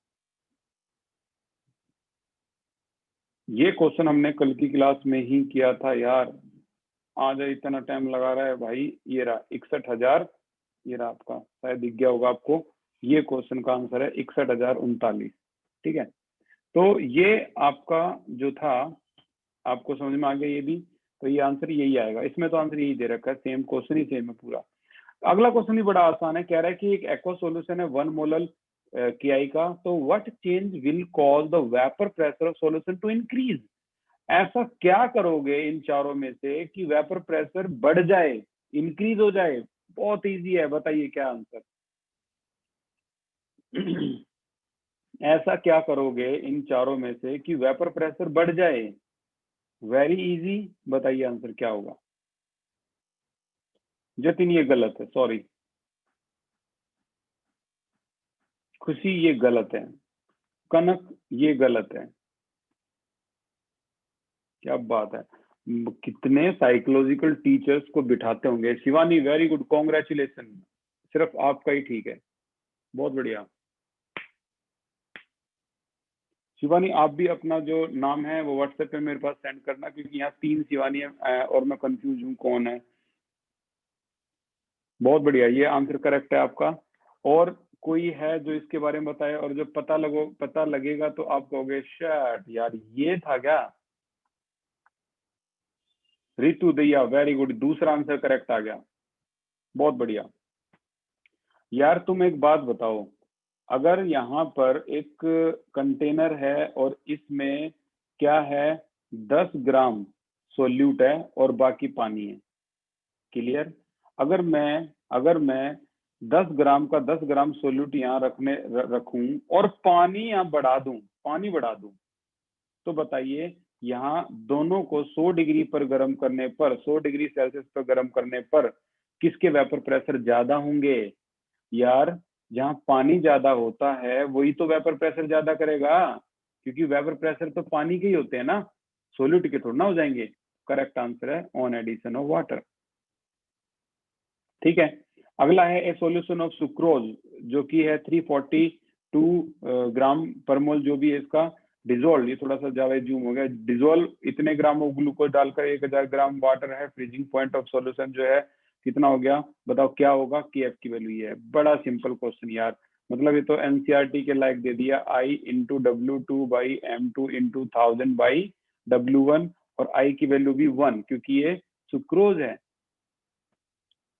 ये क्वेश्चन हमने कल की क्लास में ही किया था यार, आज इतना टाइम लगा रहा है भाई। ये रहा 61,000, ये रहा आपका, शायद दिख गया होगा आपको, ये क्वेश्चन का आंसर है 61,039। ठीक है, तो ये आपका जो था आपको समझ में आ गया ये भी, तो ये आंसर यही आएगा। इसमें तो आंसर यही दे रखा है, सेम क्वेश्चन ही सेम है पूरा। अगला क्वेश्चन भी बड़ा आसान है, कह रहा है कि एक एक्वा सॉल्यूशन है 1 मोलर KI का, तो what change will cause the vapour pressure of solution to increase. ऐसा क्या करोगे इन चारों में से कि वेपर प्रेशर बढ़ जाए, इंक्रीज हो जाए। बहुत इजी है, बताइए क्या आंसर। ऐसा क्या करोगे इन चारों में से कि वेपर प्रेशर बढ़ जाए। वेरी इजी, बताइए आंसर क्या होगा। जतिन ये गलत है, सॉरी। खुशी ये गलत है, कनक ये गलत है। क्या बात है, कितने साइकोलॉजिकल टीचर्स को बिठाते होंगे। शिवानी वेरी गुड, कॉन्ग्रेचुलेशन, सिर्फ आपका ही ठीक है, बहुत बढ़िया। शिवानी आप भी अपना जो नाम है वो व्हाट्सएप पे मेरे पास सेंड करना, क्योंकि यहाँ 3 शिवानी है और मैं कंफ्यूज हूँ कौन है। बहुत बढ़िया, ये आंसर करेक्ट है आपका। और कोई है जो इसके बारे में बताए, और जो पता लगेगा तो आप कहोगे शट यार ये था क्या। रितु दैया वेरी गुड, दूसरा आंसर करेक्ट आ गया, बहुत बढ़िया। यार तुम एक बात बताओ, अगर यहाँ पर एक कंटेनर है और इसमें क्या है 10 ग्राम सोल्यूट है और बाकी पानी है, क्लियर। अगर मैं 10 ग्राम का 10 ग्राम सोल्यूट यहाँ रखूं और पानी यहाँ पानी बढ़ा दूं, तो बताइए यहाँ दोनों को 100 डिग्री पर गर्म करने पर, 100 डिग्री सेल्सियस पर गर्म करने पर किसके वेपर प्रेशर ज्यादा होंगे। यार जहाँ पानी ज्यादा होता है वही तो वेपर प्रेशर ज्यादा करेगा, क्योंकि वेपर प्रेशर तो पानी के ही होते हैं ना, सोल्यूट के थोड़ा ना हो जाएंगे। करेक्ट आंसर है ऑन एडिशन ऑफ वाटर। ठीक है, अगला है ए सॉल्यूशन ऑफ सुक्रोज, जो कि है 342 ग्राम पर मोल, जो भी है इसका डिजोल्व, ये थोड़ा सा ज्यादा जूम हो गया, डिजोल्व इतने ग्राम ऑफ ग्लूकोज डालकर 1000 ग्राम वाटर है, फ्रीजिंग पॉइंट ऑफ सॉल्यूशन जो है कितना हो गया, बताओ क्या होगा। KF की वैल्यू ये है। बड़ा सिंपल क्वेश्चन यार, मतलब ये तो एनसीईआरटी के लायक दे दिया, I into W2/M2 into 1000/W1, और I की वैल्यू भी 1, क्योंकि ये सुक्रोज है।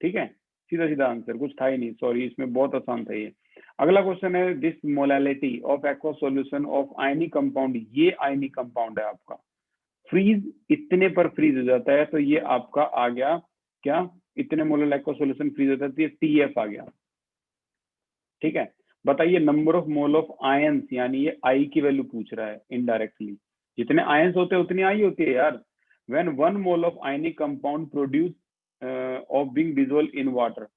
ठीक है, सीधा सीधा आंसर, कुछ था ही नहीं, सॉरी, इसमें बहुत आसान था ये। अगला क्वेश्चन है this molality of aqua solution of ionic compound, ये आयनिक कंपाउंड है आपका, फ्रीज इतने पर फ्रीज हो जाता है, तो ये आपका आ गया क्या, इतने मोलर एक्वा सॉल्यूशन फ्रीज होता है, तो ये TF आ गया। ठीक है, बताइए number of mole of ions, यानी ये I की वैल्यू पूछ रहा है इनडायरेक्टली, जितने आयंस होते हैं उतनी I होती है यार। When 1 mole of ionic compound produce of being dissolve in water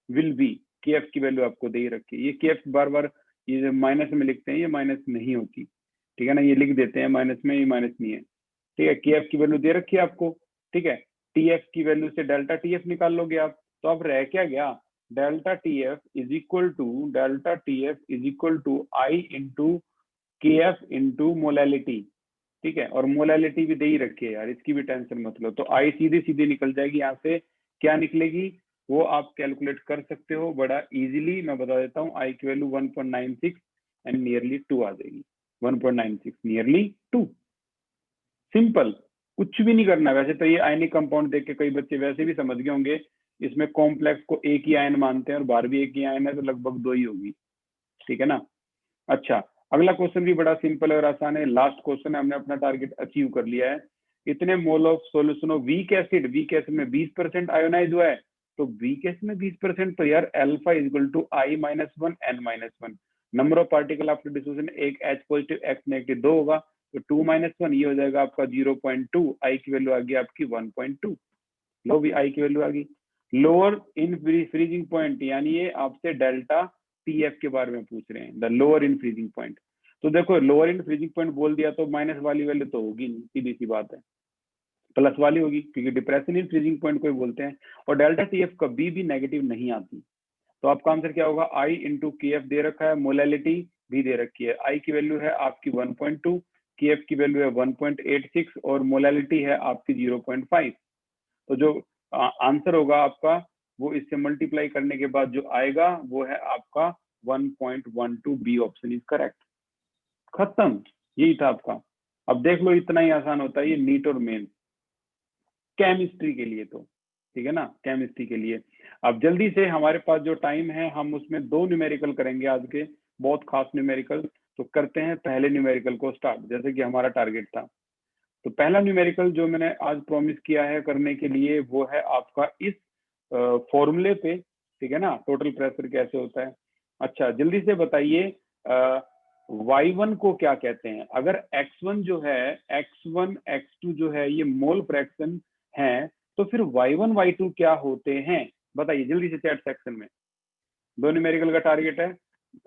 will be, KF की वैल्यू आपको दे रखी है। ये KF बार बार ये माइनस में लिखते हैं, ये माइनस नहीं होती, ठीक है ना, ये लिख देते हैं माइनस में, ये माइनस नहीं है। ठीक है, KF की वैल्यू दे रखी है आपको। ठीक है, TF की वैल्यू से डेल्टा TF निकाल लोगे आप। तो अब रह क्या गया, delta TF is equal to I into KF into molality. ठीक है, और मोलैलिटी भी दे ही रखी है यार, इसकी भी टेंशन मत लो। तो I सीधी सीधी निकल जाएगी यहाँ से। क्या निकलेगी वो आप कैलकुलेट कर सकते हो बड़ा इजीली, मैं बता देता हूँ। I की वैल्यू 1.96 एंड नियरली 2 आ जाएगी। 1.96 नियरली 2। सिंपल, कुछ भी नहीं करना। वैसे तो ये आयनिक कंपाउंड देख के कई बच्चे वैसे भी समझ गए होंगे, इसमें कॉम्प्लेक्स को एक ही आयन मानते हैं और बाहर भी एक ही आयन है, तो लगभग 2 ही होगी। ठीक है ना। अच्छा, अगला क्वेश्चन भी बड़ा सिंपल और आसान है। लास्ट क्वेश्चन है, हमने अपना टारगेट अचीव कर लिया है। इतने mole of solution of weak acid में 20% आयोनाइज हुआ है। तो वीक एसिड में 20%, तो यार alpha is equal to I-1 N-1। Number of particle after dissociation, एक H पॉजिटिव X नेगेटिव 2 होगा, तो 2-1 ये हो जाएगा आपका 0.2। I की वैल्यू आ गई आपकी 1.2। लो भी I की वैल्यू आ गई। लोअर इन फ्रीजिंग पॉइंट, यानी ये आपसे डेल्टा TF के बारे में पूछ रहे हैं, the lower in freezing point. तो देखो लोअर इन फ्रीजिंग पॉइंट बोल दिया तो माइनस वाली वैल्यू तो होगी नहीं, सीधी सी बात है, प्लस वाली होगी, क्योंकि डिप्रेशन इन फ्रीजिंग पॉइंट को बोलते हैं। और डेल्टा TF कभी भी नेगेटिव नहीं आती। तो आपका आंसर क्या होगा, I इंटू KF दे रखा है, मोलैलिटी भी दे रखी है। I की वैल्यू है आपकी 1.2, KF की वैल्यू है 1.86 और मोलैलिटी है आपकी 0.5। तो जो आंसर होगा आपका वो इससे मल्टीप्लाई करने के बाद जो आएगा वो है आपका 1.12। B option is correct. खत्म, यही था आपका। अब देख लो, इतना ही आसान होता है ये नीट और मेन केमिस्ट्री के लिए। तो ठीक है ना, केमिस्ट्री के लिए। अब जल्दी से, हमारे पास जो टाइम है हम उसमें 2 न्यूमेरिकल करेंगे आज के, बहुत खास न्यूमेरिकल। तो करते हैं पहले न्यूमेरिकल को स्टार्ट, जैसे कि हमारा टारगेट था। तो पहला न्यूमेरिकल जो मैंने आज प्रॉमिस किया है करने के लिए वो है आपका इस फॉर्मूले पे। ठीक है ना, टोटल प्रेशर कैसे होता है। अच्छा, जल्दी से बताइए Y1 को क्या कहते हैं। अगर X1 जो है, X1 X2 जो है ये मोल फ्रैक्शन है, तो फिर Y1 Y2 क्या होते हैं, बताइए जल्दी से चैट सेक्शन में। 2 न्यूमेरिकल का टारगेट है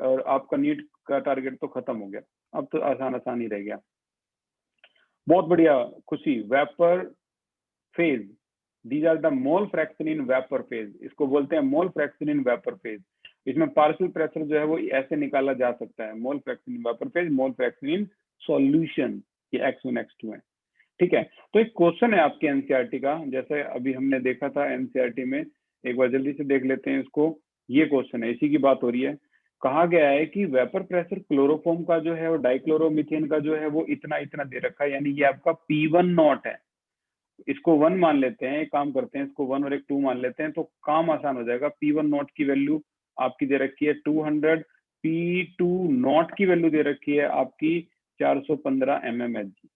और आपका नीट का टारगेट तो खत्म हो गया, अब तो आसान आसान ही रह गया। बहुत बढ़िया खुशी। Vapour phase, these are the mole fraction in vapour phase, इसको बोलते हैं mole fraction in vapour phase. इसमें पार्शियल प्रेशर जो है वो ऐसे निकाला जा सकता है, mole fraction in vapour phase, mole fraction in solution, ये X1 X2 है। ठीक है, तो एक क्वेश्चन है आपके एनसीईआरटी का, जैसे अभी हमने देखा था एनसीईआरटी में, एक बार जल्दी से देख लेते हैं इसको। ये क्वेश्चन है, इसी की बात हो रही है। कहा गया है कि वेपर प्रेशर क्लोरोफॉर्म का जो है और डाइक्लोरोमीथेन का जो है वो इतना इतना दे रखा है, यानी ये आपका P1 नॉट है। इसको 1 मान लेते हैं, एक काम करते हैं, इसको 1 और एक 2 मान लेते हैं, तो काम आसान हो जाएगा। P1 नॉट की वैल्यू आपकी दे रखी है 200, P2 नॉट की वैल्यू दे रखी है आपकी 415 mmHg।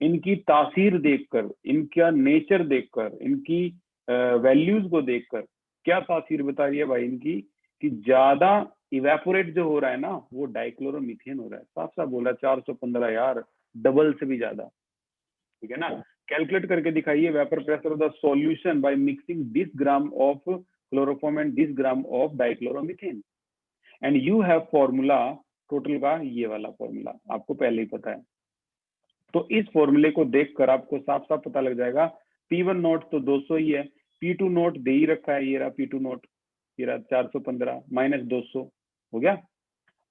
इनकी तासीर देखकर, इनका नेचर देखकर, इनकी वैल्यूज को देखकर क्या तासीर बता रही है भाई इनकी, कि ज्यादा इवेपोरेट जो हो रहा है ना वो डाइक्लोरोमीथेन हो रहा है। साफ साफ बोला 415 यार, डबल से भी ज्यादा। ठीक है ना, कैलकुलेट करके दिखाइए vapour pressure of the solution by mixing this gram of chloroform and this gram of dichloromethane. And you have formula, total का ये वाला फॉर्मूला आपको पहले ही पता है। तो इस फॉर्मूले को देखकर आपको साफ साफ पता लग जाएगा। P1 नोट तो 200 ही है, P2 नोट दे ही रखा है, ये रहा P2 नोट, ये रहा 415 माइनस 200 हो गया।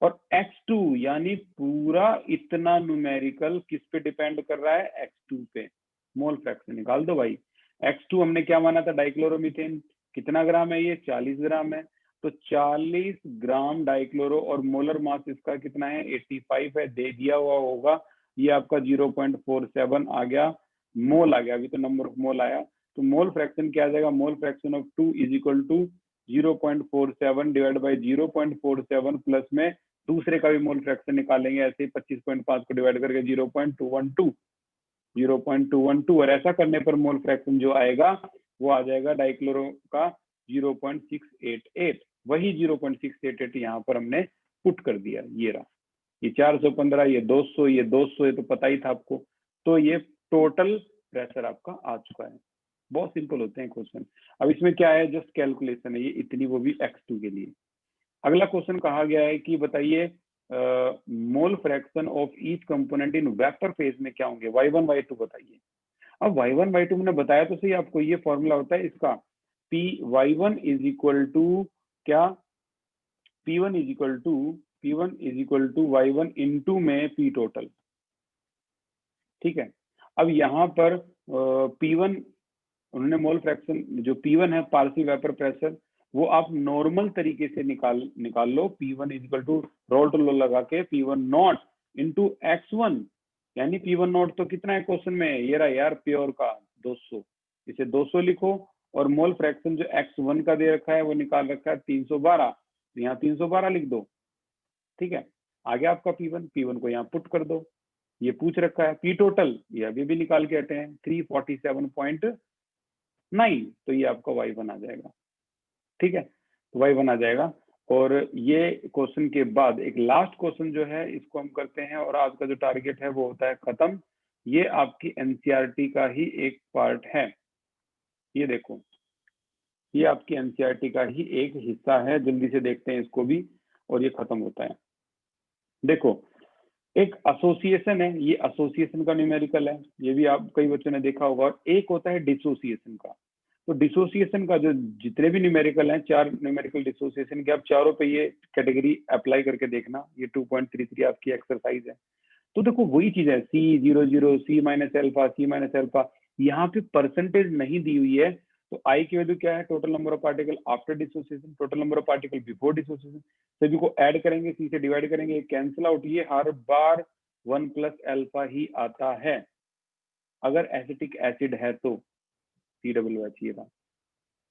और X2 यानी पूरा इतना न्यूमेरिकल किस पे डिपेंड कर रहा है, X2 पे। मोल फ्रैक्शन निकाल दो भाई। X2 हमने क्या माना था, डाइक्लोरोमीथेन, कितना ग्राम है ये, 40 ग्राम है। तो 40 ग्राम डाइक्लोरो और मोलर मास इसका कितना है, 85 है, दे दिया हुआ होगा। ये आपका 0.47 आ गया, मोल आ गया, अभी तो नंबर ऑफ मोल आया। तो मोल फ्रैक्शन क्या आ जाएगा, mole fraction of 2 is equal to 0.47 divide by 0.47 plus में दूसरे का भी मोल फ्रैक्शन निकालेंगे, ऐसे 25.5 को डिवाइड करके 0.212 और ऐसा करने पर मोल फ्रैक्शन जो आएगा वो आ जाएगा डाइक्लोरो का 0.688। वही 0.688 यहाँ पर हमने पुट कर दिया। ये रहा, ये 415, ये 200, ये 200, ये तो पता ही था आपको। तो ये टोटल प्रेशर आपका आ चुका है। बहुत सिंपल होते हैं क्वेश्चन। अब इसमें क्या है, जस्ट कैलकुलेशन है ये इतनी, वो भी X2 के लिए। अगला क्वेश्चन कहा गया है कि बताइए मोल fraction of each component in vapour phase में क्या होंगे, Y1 Y2 बताइए। अब y1 y2 मैंने बताया तो सही आपको, ये फॉर्मूला होता है इसका, P y1 is equal to क्या, P1 is equal to y1 into में P टोटल। ठीक है, अब यहाँ पर P1 उन्होंने मोल फ्रैक्शन, जो P1 है पार्शियल वेपर प्रेशर, वो आप नॉर्मल तरीके से निकाल लो। P1 is equal to Raoult टू लो लगा के P1 नॉट इंटू x1, यानी P1 नॉट तो कितना है क्वेश्चन में, ये रहा यार प्योर का 200, इसे 200 लिखो, और मोल फ्रैक्शन जो x1 का दे रखा है वो निकाल रखा है 312, यहाँ 312 लिख दो। ठीक है, आगे आपका P1 को यहाँ पुट कर दो, ये पूछ रखा है P टोटल, ये अभी भी निकाल के हटे हैं 347.9, तो ये आपका y1 आ जाएगा। ठीक है, तो y1 आ जाएगा। और ये क्वेश्चन के बाद एक लास्ट क्वेश्चन जो है इसको हम करते हैं, और आज का जो टारगेट है वो होता है खत्म। ये आपकी एनसीईआरटी का ही एक पार्ट है, ये देखो, ये आपकी एनसीईआरटी का ही एक हिस्सा है, जल्दी से देखते हैं इसको भी, और ये खत्म होता है। देखो, एक एसोसिएशन है, ये एसोसिएशन का न्यूमेरिकल है, ये भी आप कई बच्चों ने देखा होगा, और एक होता है डिसोसिएशन का। तो डिसोसिएशन का जो जितने भी न्यूमेरिकल हैं, 4 न्यूमेरिकल डिसोसिएशन के, आप चारों पे ये कैटेगरी अप्लाई करके देखना। ये 2.33 आपकी एक्सरसाइज है। तो देखो वही चीज है, C00, C-अल्फा, C-अल्फा, यहाँ पे परसेंटेज नहीं दी हुई है। तो आई की वैल्यू क्या है, total number of particle after dissociation, total number of particle before dissociation, सभी को ऐड करेंगे, C से डिवाइड करेंगे, कैंसिल आउट, ये हर बार 1 + अल्फा ही आता है अगर एसिटिक एसिड है तो, COOH ये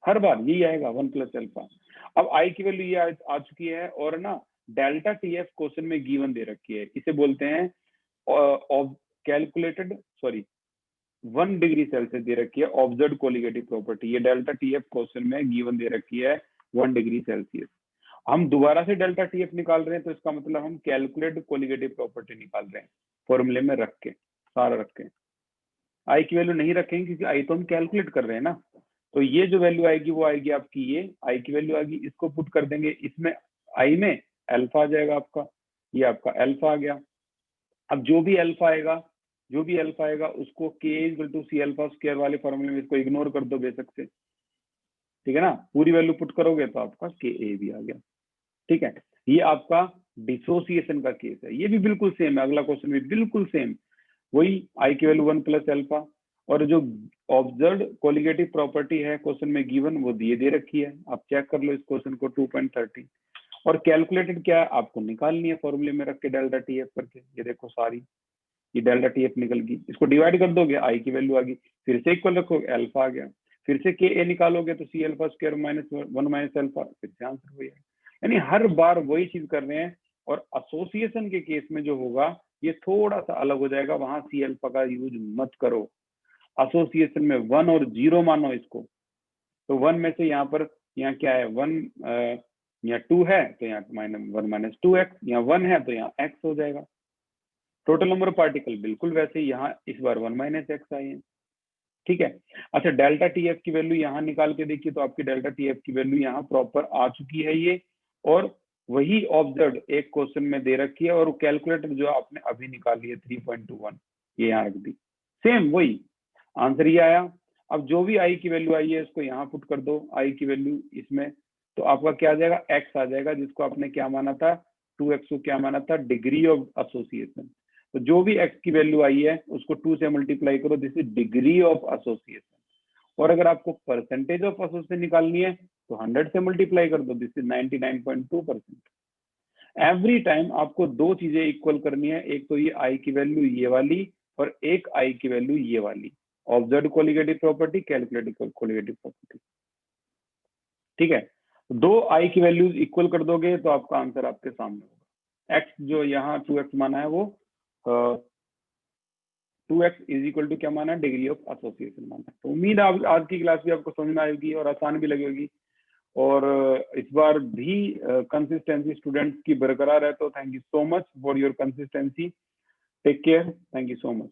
हर बार यही आएगा 1 + अल्फा। अब आई की वैल्यू ये आ चुकी है, और ना डेल्टा TF क्वेश्चन में गिवन दे रखी है, इसे बोलते हैं कैलकुलेटेड, सॉरी 1 डिग्री सेल्सियस दे रखी है ऑब्जर्व्ड कोलिगेटिव प्रॉपर्टी। ये डेल्टा TF क्वेश्चन में गिवन दे रखी है 1 डिग्री सेल्सियस। हम दोबारा से डेल्टा TF निकाल रहे हैं, तो इसका मतलब हम कैलकुलेटेड कोलिगेटिव प्रॉपर्टी निकाल रहे हैं, फॉर्मूले में रख के, सारा रख के। आई की वैल्यू नहीं रखेंगे क्योंकि आई तो हम कैलकुलेट कर रहे हैं ना। तो ये जो वैल्यू आएगी वो आएगी आपकी, ये आई की वैल्यू आएगी, इसको पुट कर देंगे इसमें, आई में अल्फा आ जाएगा आपका, ये आपका अल्फा आ गया। अब जो भी अल्फा आएगा उसको K=C∝² वाले फॉर्मूले में इसको इग्नोर कर दो बेशक से। ठीक है ना, पूरी वैल्यू पुट करोगे तो आपका Ka भी आ गया। ठीक है, ये आपका डिसोसिएशन का केस है, ये भी बिल्कुल सेम है, अगला क्वेश्चन भी बिल्कुल सेम, वही आई की वैल्यू 1 + अल्फा, और जो ऑब्जर्व्ड कोलिगेटिव प्रॉपर्टी है क्वेश्चन में गिवन वो दे रखी है, आप चेक कर लो इस क्वेश्चन को 2.30, और कैलकुलेटेड क्या है आपको निकालनी है फॉर्मूले में रख के डेल्टा TF करके। ये देखो सारी ये डेल्टा TF निकल गई, इसको डिवाइड कर दोगे आई की वैल्यू आ गई, फिर से इक्वल रखोगे अल्फा आ गया, फिर से Ka निकालोगे तो C∝² -1 - अल्फा, फिर से आंसर वही है। यानी हर बार वही चीज कर रहे हैं। और एसोसिएशन के केस में जो होगा ये थोड़ा सा अलग हो जाएगा, वहां C∝ का यूज मत करो। एसोसिएशन में 1 और 0 मानो इसको, तो 1 में से यहाँ पर, यहाँ क्या है 1, यहाँ 2 है तो यहाँ -1 - 2x, यहाँ 1 है तो यहाँ x हो जाएगा। टोटल नंबर ऑफ पार्टिकल बिल्कुल वैसे ही, यहाँ इस बार 1 - x आए हैं। ठीक है, अच्छा डेल्टा TF की वैल्यू यहाँ निकाल के देखिए, तो आपकी डेल्टा TF की वैल्यू यहाँ प्रॉपर आ चुकी है ये, और वही ऑब्जर्व एक क्वेश्चन में दे रखी है, और कैलकुलेटर जो आपने अभी निकाली है 3.21, ये यहाँ रख दी, सेम वही आंसर ये आया। अब जो भी आई की वैल्यू आई है इसको यहाँ पुट कर दो, आई की वैल्यू इसमें, तो आपका क्या आ जाएगा, x आ जाएगा, जिसको आपने क्या माना था, 2x को क्या माना था, डिग्री ऑफ एसोसिएशन। तो जो भी x की वैल्यू आई है उसको 2 से मल्टीप्लाई करो, this is degree of association. और अगर आपको परसेंटेज ऑफ एसोसिएशन निकालनी है तो 100 से मल्टीप्लाई कर दो, दिस इज 99.2%। एवरी टाइम आपको दो चीजें इक्वल करनी है, एक तो ये आई की वैल्यू ये वाली, और एक आई की वैल्यू ये वाली, observed colligative property, calculated colligative property. ठीक है, दो आई की वैल्यूज इक्वल कर दोगे तो आपका आंसर आपके सामने होगा। x जो यहाँ 2x माना है वो 2x इज इक्वल टू क्या माना है, डिग्री ऑफ एसोसिएशन माना है। तो उम्मीद है आज की क्लास भी आपको समझ में आएगी और आसान भी लगेगी, और इस बार भी कंसिस्टेंसी स्टूडेंट्स की बरकरार है। तो thank you so much for your consistency, take care, thank you so much.